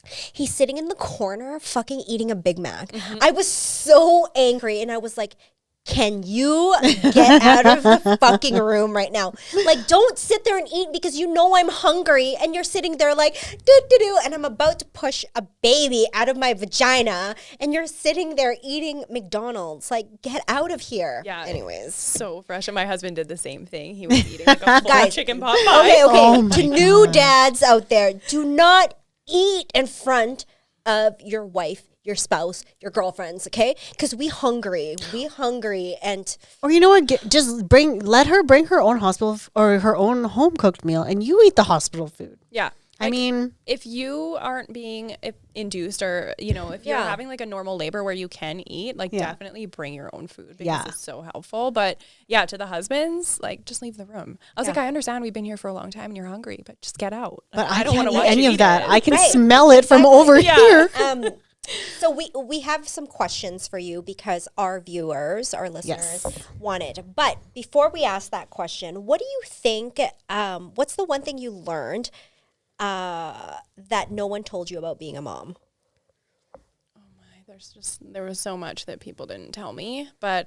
he's sitting in the corner fucking eating a Big Mac. I was so angry, and I was like, can you get out of the fucking room right now? Like, don't sit there and eat because you know I'm hungry, and you're sitting there like, do-do-do, and I'm about to push a baby out of my vagina, and you're sitting there eating McDonald's. Like, get out of here. Yeah. Anyways. So fresh. And my husband did the same thing. He was eating like a full chicken pot pie. Okay. Oh To my new God. dads out there, do not eat in front of your wife, your spouse, your girlfriends, okay? Because we hungry, and Or you know what? Let her bring her own hospital or her own home cooked meal, and you eat the hospital food. Yeah. I mean, if you aren't being induced, or if you're Yeah. having like a normal labor where you can eat, like definitely bring your own food because Yeah. it's so helpful. But yeah, to the husbands, like just leave the room. I was like, I understand we've been here for a long time and you're hungry, but just get out. but Like, I don't can't wanna eat watch any you of eat that. it. I can Right. smell it from over here. So we have some questions for you because our viewers, our listeners wanted. But before we ask that question, what do you think, what's the one thing you learned that no one told you about being a mom? There was so much that people didn't tell me, but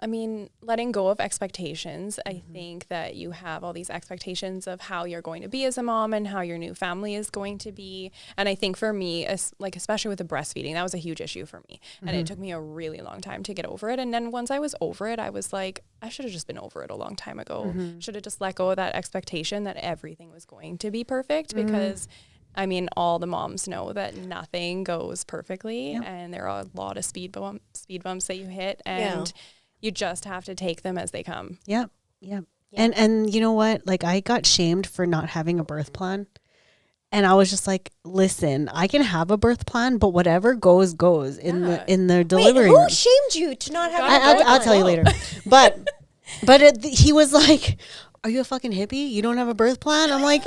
I mean, letting go of expectations. I think that you have all these expectations of how you're going to be as a mom and how your new family is going to be. And I think for me, especially with the breastfeeding, that was a huge issue for me. And it took me a really long time to get over it. And then once I was over it, I was like, I should have just been over it a long time ago. Should have just let go of that expectation that everything was going to be perfect because I mean, all the moms know that nothing goes perfectly and there are a lot of speed bumps that you hit and you just have to take them as they come. Yep. And you know what? Like, I got shamed for not having a birth plan. And I was just like, listen, I can have a birth plan, but whatever goes in the delivery Wait, who room. shamed you to not have? I'll tell you later. But he was like, are you a fucking hippie? You don't have a birth plan? I'm like,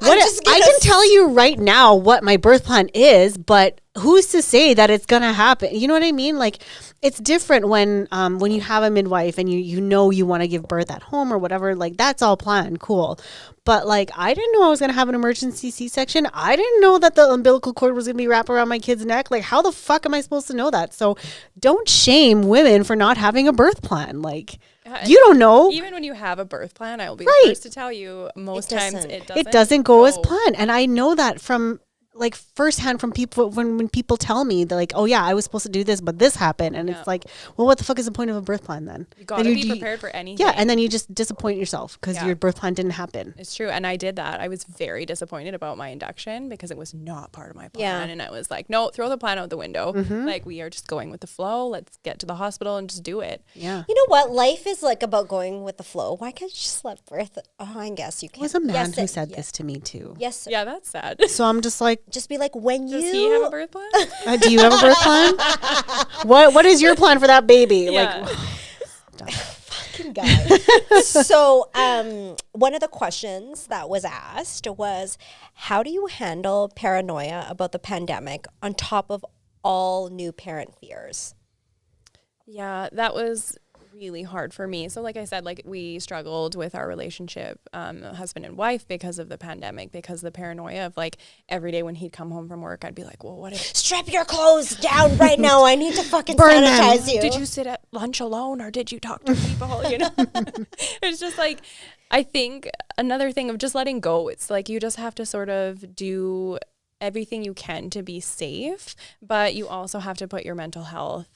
I can tell you right now what my birth plan is, but who's to say that it's gonna happen? You know what I mean? Like, it's different when you have a midwife and you know you want to give birth at home or whatever. Like, that's all planned, cool. But like, I didn't know I was gonna have an emergency C-section. I didn't know that the umbilical cord was gonna be wrapped around my kid's neck. Like, how the fuck am I supposed to know that? So, don't shame women for not having a birth plan. Like, you don't know. Even when you have a birth plan, I will be the first to tell you most times it doesn't go as planned. And I know that from like firsthand from people when people tell me they're like, oh yeah, I was supposed to do this, but this happened. And it's like, well, what the fuck is the point of a birth plan then? You gotta be prepared for anything. Yeah, and then you just disappoint yourself because your birth plan didn't happen. It's true. And I did that. I was very disappointed about my induction because it was not part of my plan. And I was like, no, throw the plan out the window. Like, we are just going with the flow. Let's get to the hospital and just do it. Yeah. You know what? Life is like about going with the flow. Why can't you just let birth? Oh, I guess you can. There was a man who said this to me too. Yes. Yeah, that's sad. So I'm just like, just be like, when Does he have a birth plan? do you have a birth plan? What is your plan for that baby? Yeah. Like, fucking guy. So, one of the questions that was asked was, how do you handle paranoia about the pandemic on top of all new parent fears? Yeah, that was really hard for me. So like I said, like, we struggled with our relationship, husband and wife, because of the pandemic, because the paranoia of like every day when he'd come home from work, I'd be like, well, what if strap your clothes down right now? I need to fucking sanitize you. Did you sit at lunch alone or did you talk to people? You know, it's just like, I think another thing of just letting go. It's like, you just have to sort of do everything you can to be safe, but you also have to put your mental health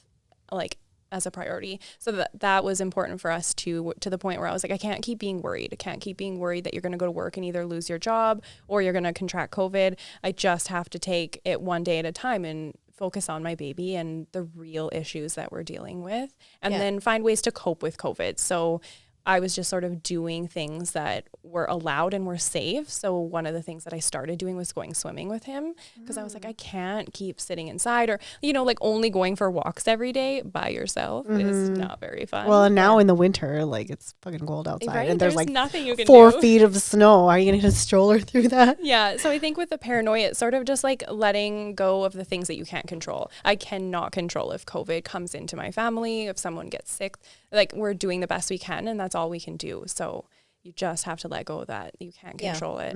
like as a priority. So that was important for us to the point where I was like, I can't keep being worried. I can't keep being worried that you're going to go to work and either lose your job or you're going to contract COVID. I just have to take it one day at a time and focus on my baby and the real issues that we're dealing with, and then find ways to cope with COVID. So I was just sort of doing things that were allowed and were safe. So one of the things that I started doing was going swimming with him, because I was like, I can't keep sitting inside, or, you know, like only going for walks every day by yourself is not very fun. Well, and now in the winter, like it's fucking cold outside, Right? and there's like nothing you can 4 do. feet of snow. Are you going to get a stroller through that? Yeah. So I think with the paranoia, it's sort of just like letting go of the things that you can't control. I cannot control if COVID comes into my family, if someone gets sick. Like, we're doing the best we can, and that's all we can do. So you just have to let go of that. You can't control it.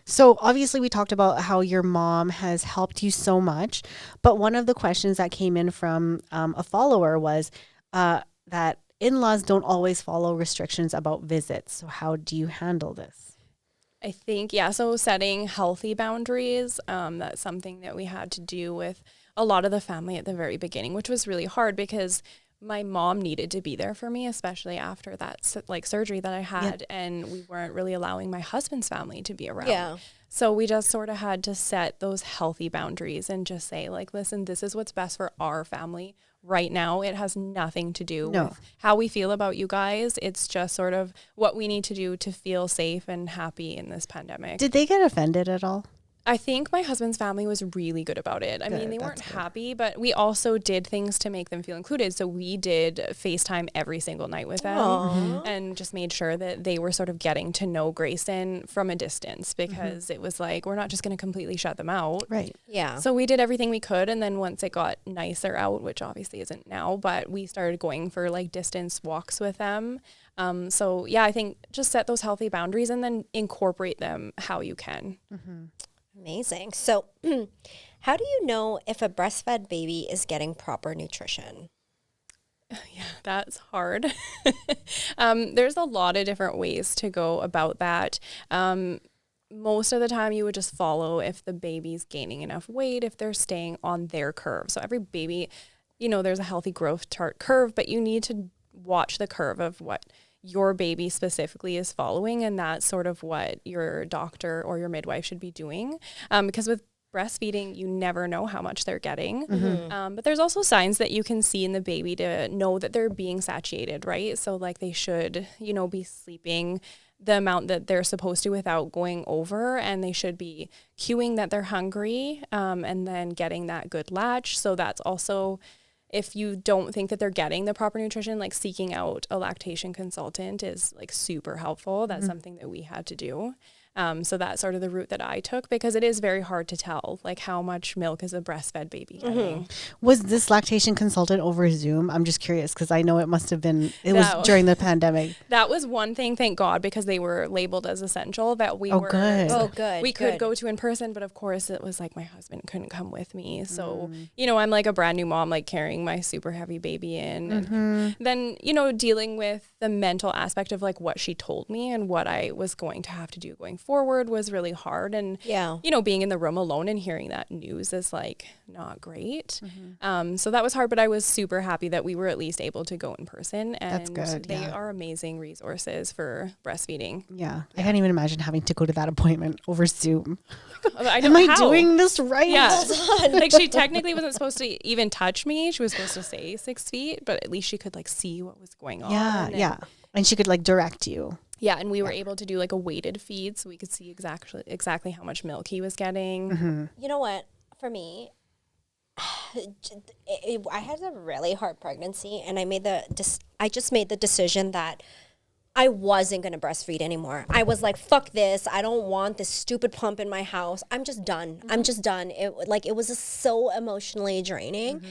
So obviously we talked about how your mom has helped you so much, but one of the questions that came in from a follower was that in-laws don't always follow restrictions about visits. So how do you handle this? I think, yeah, so setting healthy boundaries, that's something that we had to do with a lot of the family at the very beginning, which was really hard because my mom needed to be there for me, especially after that like surgery that I had, and we weren't really allowing my husband's family to be around. Yeah. So we just sort of had to set those healthy boundaries and just say, like, listen, this is what's best for our family right now. It has nothing to do with how we feel about you guys. It's just sort of what we need to do to feel safe and happy in this pandemic. Did they get offended at all? I think my husband's family was really good about it. I mean, they weren't happy, but we also did things to make them feel included. So we did FaceTime every single night with them and just made sure that they were sort of getting to know Grayson from a distance, because it was like, we're not just going to completely shut them out. Right. Yeah. So we did everything we could. And then once it got nicer out, which obviously isn't now, but we started going for like distance walks with them. So yeah, I think just set those healthy boundaries and then incorporate them how you can. Amazing. So how do you know if a breastfed baby is getting proper nutrition? Yeah, that's hard. There's a lot of different ways to go about that. Most of the time you would just follow if the baby's gaining enough weight, if they're staying on their curve. So every baby, you know, there's a healthy growth chart curve, but you need to watch the curve of what your baby specifically is following, and that's sort of what your doctor or your midwife should be doing, because with breastfeeding you never know how much they're getting. But there's also signs that you can see in the baby to know that they're being satiated, right? So like they should, you know, be sleeping the amount that they're supposed to without going over, and they should be cueing that they're hungry, and then getting that good latch. So that's also, if you don't think that they're getting the proper nutrition, like seeking out a lactation consultant is like super helpful. That's something that we had to do. So that's sort of the route that I took, because it is very hard to tell like how much milk is a breastfed baby getting. Was this lactation consultant over Zoom? I'm just curious, because I know it must have been, it was during the pandemic. That was one thing, thank God, because they were labeled as essential that we were. Good. We could go to in person, but of course it was like my husband couldn't come with me. So, you know, I'm like a brand new mom, like carrying my super heavy baby in. And then, you know, dealing with the mental aspect of like what she told me and what I was going to have to do going forward was really hard. And, you know, being in the room alone and hearing that news is like not great. So that was hard, but I was super happy that we were at least able to go in person. And That's good, they are amazing resources for breastfeeding. Yeah. I can't even imagine having to go to that appointment over Zoom. I Am I doing this right? Yeah. Like she technically wasn't supposed to even touch me. She was supposed to say 6 feet, but at least she could like see what was going on. Yeah. And she could like direct you. Yeah, and we were able to do like a weighted feed, so we could see exactly how much milk he was getting. You know what? For me, I had a really hard pregnancy, and I just made the decision that I wasn't going to breastfeed anymore. I was like, fuck this. I don't want this stupid pump in my house. I'm just done. I'm just done. It was just so emotionally draining.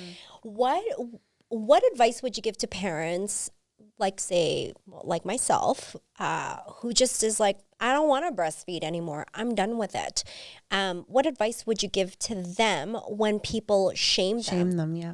What advice would you give to parents, like say, like myself, who just is like, I don't want to breastfeed anymore. I'm done with it. What advice would you give to them when people shame them? Shame them, yeah.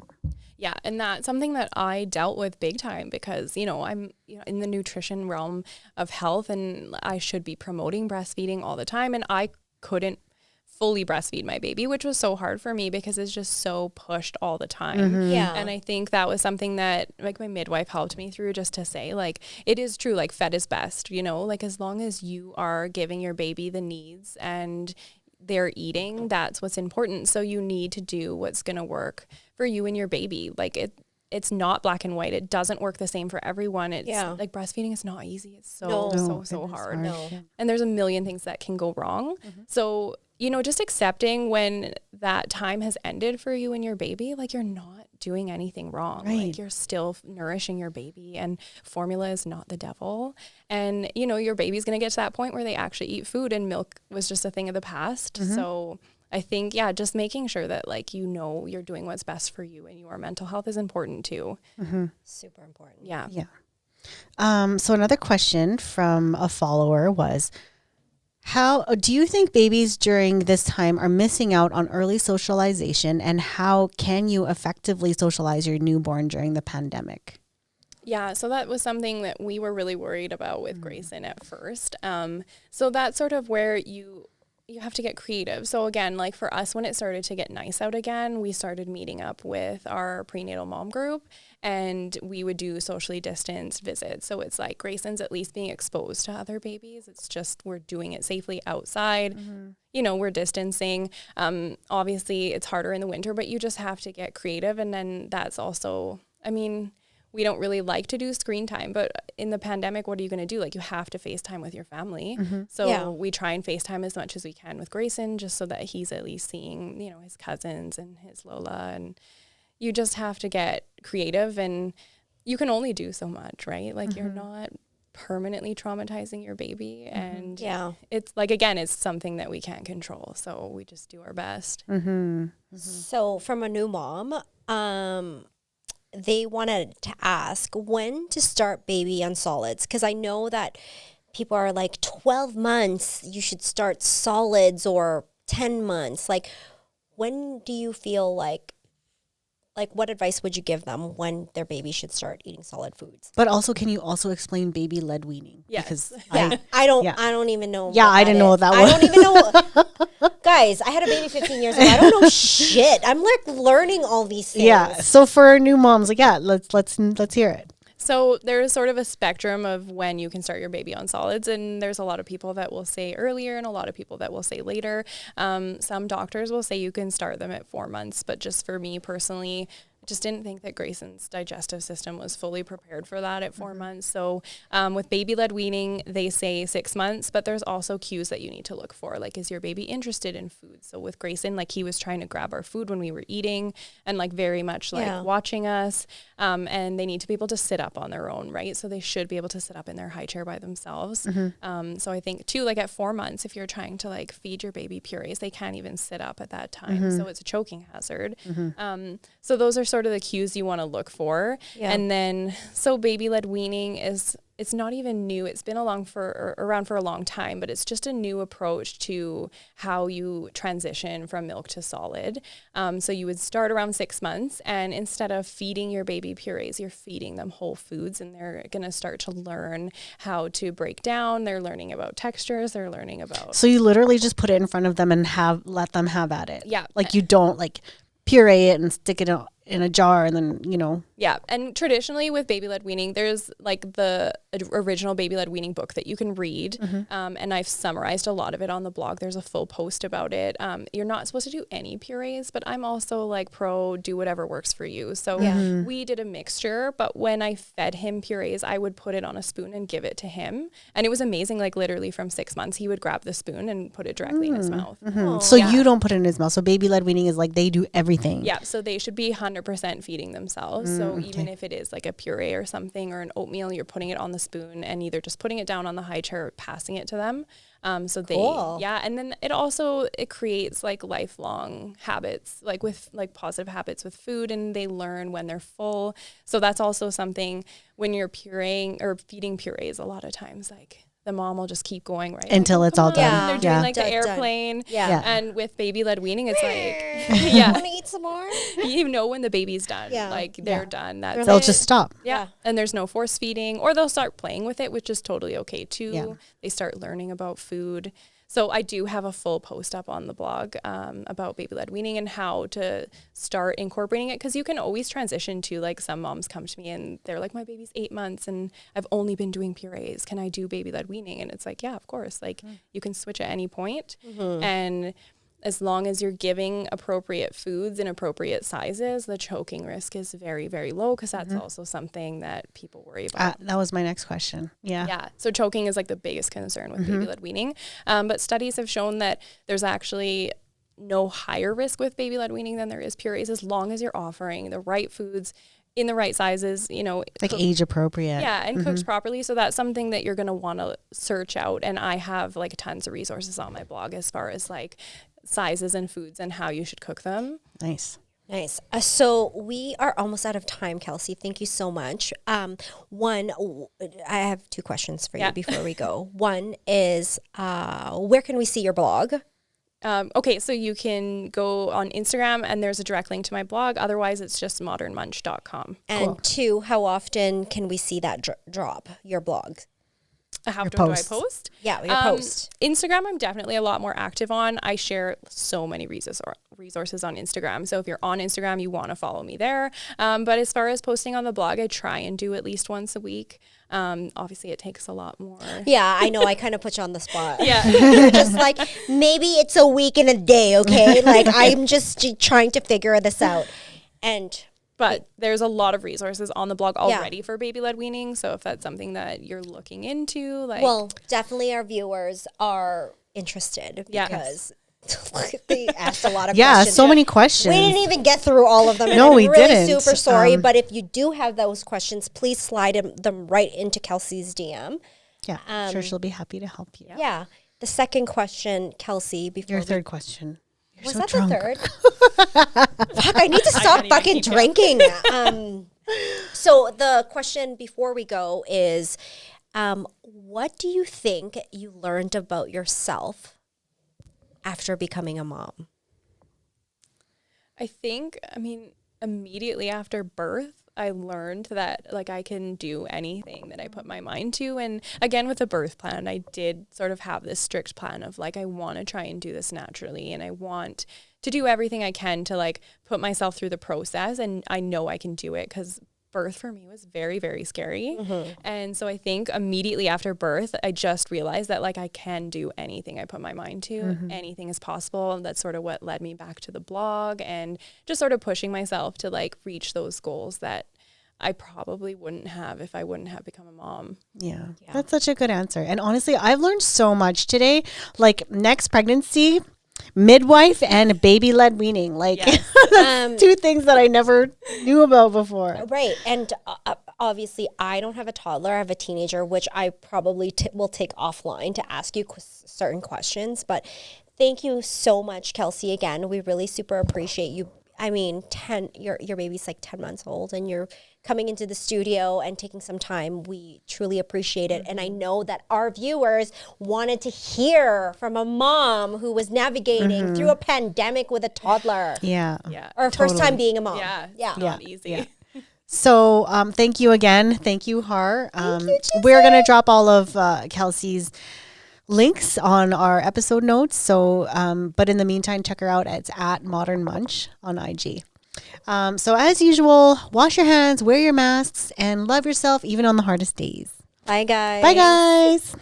Yeah, and that's something that I dealt with big time, because, you know, I'm in the nutrition realm of health, and I should be promoting breastfeeding all the time, and I couldn't fully breastfeed my baby, which was so hard for me because it's just so pushed all the time. Yeah. And I think that was something that like my midwife helped me through, just to say like, it is true, like fed is best, you know, like as long as you are giving your baby the needs and they're eating, that's what's important. So you need to do what's going to work for you and your baby. Like it's not black and white. It doesn't work the same for everyone. It's like breastfeeding is not easy. It's so hard. No. And there's a million things that can go wrong. So, you know, just accepting when that time has ended for you and your baby, like you're not doing anything wrong. Right. Like you're still nourishing your baby, and formula is not the devil. And, you know, your baby's going to get to that point where they actually eat food, and milk was just a thing of the past. So I think, just making sure that, like, you know, you're doing what's best for you, and your mental health is important too. Super important. Yeah. So another question from a follower was, how do you think babies during this time are missing out on early socialization, and how can you effectively socialize your newborn during the pandemic? Yeah, so that was something that we were really worried about with Grayson at first. So that's sort of where you have to get creative. So again, like for us, when it started to get nice out again, we started meeting up with our prenatal mom group, and we would do socially distanced visits. So it's like Grayson's at least being exposed to other babies. It's just we're doing it safely outside. You know, we're distancing. Obviously, it's harder in the winter, but you just have to get creative. And then that's also, I mean, we don't really like to do screen time, but in the pandemic, what are you going to do? Like, you have to FaceTime with your family. So we try and FaceTime as much as we can with Grayson, just so that he's at least seeing, you know, his cousins and his Lola. And you just have to get creative, and you can only do so much, right? Like, you're not permanently traumatizing your baby. And it's like, again, it's something that we can't control. So we just do our best. So from a new mom, they wanted to ask when to start baby on solids, because I know that people are like 12 months you should start solids, or 10 months. Like, when do you feel like what advice would you give them when their baby should start eating solid foods? But also, can you also explain baby-led weaning? Yes. Because I don't even know. Yeah, I didn't know what that was. I don't even know. Guys, I had a baby 15 years ago. I don't know shit. I'm like learning all these things. Yeah. So for new moms, like, let's hear it. So there's sort of a spectrum of when you can start your baby on solids, and there's a lot of people that will say earlier and a lot of people that will say later. Some doctors will say you can start them at 4 months, but just for me personally, I just didn't think that Grayson's digestive system was fully prepared for that at 4 months. So with baby-led weaning, they say 6 months, but there's also cues that you need to look for. Like, is your baby interested in food? So with Grayson, like, he was trying to grab our food when we were eating, and like very much like watching us. And they need to be able to sit up on their own, right? So they should be able to sit up in their high chair by themselves. So I think too, like at 4 months, if you're trying to like feed your baby purees, they can't even sit up at that time. So it's a choking hazard. So those are sort of the cues you want to look for. And then, so baby-led weaning it's not even new. It's been around for a long time, but it's just a new approach to how you transition from milk to solid. So you would start around 6 months, and instead of feeding your baby purees, you're feeding them whole foods, and they're going to start to learn how to break down. They're learning about textures. They're learning about. So you literally just put it in front of them and let them have at it. Yeah. Like, you don't like puree it and stick it in a jar and then, you know. Yeah. And traditionally with baby-led weaning, there's like the original baby-led weaning book that you can read. And I've summarized a lot of it on the blog. There's a full post about it. You're not supposed to do any purees, but I'm also like pro do whatever works for you. So we did a mixture, but when I fed him purees, I would put it on a spoon and give it to him. And it was amazing. Like, literally from 6 months, he would grab the spoon and put it directly in his mouth. So you don't put it in his mouth. So baby-led weaning is like they do everything. Yeah. So they should be 100% feeding themselves. So even if it is like a puree or something or an oatmeal, you're putting it on the spoon and either just putting it down on the high chair or passing it to them. So they, and then it creates like lifelong habits, like with like positive habits with food, and they learn when they're full. So that's also something when you're pureeing or feeding purees, a lot of times, like, the mom will just keep going, right? Until it's all done. Yeah. They're doing like the airplane. Yeah. And with baby-led weaning, it's like, Want to eat some more? you know when the baby's done. Yeah. Like, they're done. That's They'll it. just stop. Yeah. And there's no force feeding, or they'll start playing with it, which is totally okay too. Yeah. They start learning about food. So I do have a full post up on the blog about baby-led weaning and how to start incorporating it, because you can always transition to, like, some moms come to me and they're like, my baby's 8 months and I've only been doing purees. Can I do baby-led weaning? And it's like, yeah, of course. Like, you can switch at any point. And as long as you're giving appropriate foods in appropriate sizes, the choking risk is very, very low, because that's also something that people worry about. That was my next question. Yeah. Yeah. So choking is like the biggest concern with baby-led weaning. But studies have shown that there's actually no higher risk with baby-led weaning than there is purees, as long as you're offering the right foods in the right sizes, you know. Like age appropriate. Yeah, and cooked properly. So that's something that you're going to want to search out. And I have like tons of resources on my blog as far as like sizes and foods and how you should cook them. Nice. Nice. So we are almost out of time, Kelsey. Thank you so much. One, I have two questions for you before we go. One is, where can we see your blog? Okay, so you can go on Instagram and there's a direct link to my blog. Otherwise, it's just modernmunch.com. And two, how often can we see that drop, your blog? How often do I post? Yeah, your post. Instagram, I'm definitely a lot more active on. I share so many resources on Instagram. So if you're on Instagram, you want to follow me there. But as far as posting on the blog, I try and do at least once a week. Obviously, it takes a lot more. Yeah, I know. I kind of put you on the spot. Yeah. You're just like, maybe it's a week and a day, okay? Like, I'm just trying to figure this out. But there's a lot of resources on the blog already for baby-led weaning. So if that's something that you're looking into, like... Well, definitely our viewers are interested because they asked a lot of questions. Yeah, so many questions. We didn't even get through all of them. No, we really didn't. Super sorry. But if you do have those questions, please slide them right into Kelsey's DM. Yeah, I'm sure she'll be happy to help you. Yeah. The second question, Kelsey, before Your third question. You're was so that drunk. the third? Fuck, I need to stop fucking drinking. So the question before we go is, what do you think you learned about yourself after becoming a mom? I think, immediately after birth, I learned that like I can do anything that I put my mind to. And again, with the birth plan, I did sort of have this strict plan of like, I want to try and do this naturally. And I want to do everything I can to like put myself through the process. And I know I can do it because birth for me was very, very scary. And so I think immediately after birth, I just realized that like I can do anything I put my mind to. Anything is possible. And that's sort of what led me back to the blog and just sort of pushing myself to like reach those goals that I probably wouldn't have if I wouldn't have become a mom. Yeah, that's such a good answer. And honestly, I've learned so much today. Like next pregnancy, midwife, and baby-led weaning. Like that's two things that I never knew about before. Right. And obviously, I don't have a toddler. I have a teenager, which I probably will take offline to ask you certain questions. But thank you so much, Kelsey. Again, we really super appreciate you. I mean, your baby's like 10 months old and you're coming into the studio and taking some time. We truly appreciate it. And I know that our viewers wanted to hear from a mom who was navigating through a pandemic with a toddler. Yeah. Or first time being a mom. It's not easy. Yeah. So thank you again. Thank you, Har. We're going to drop all of Kelsey's links on our episode notes. So, but in the meantime, check her out. It's at Modern Munch on IG. So as usual, wash your hands, wear your masks, and love yourself even on the hardest days. Bye, guys. Bye, guys.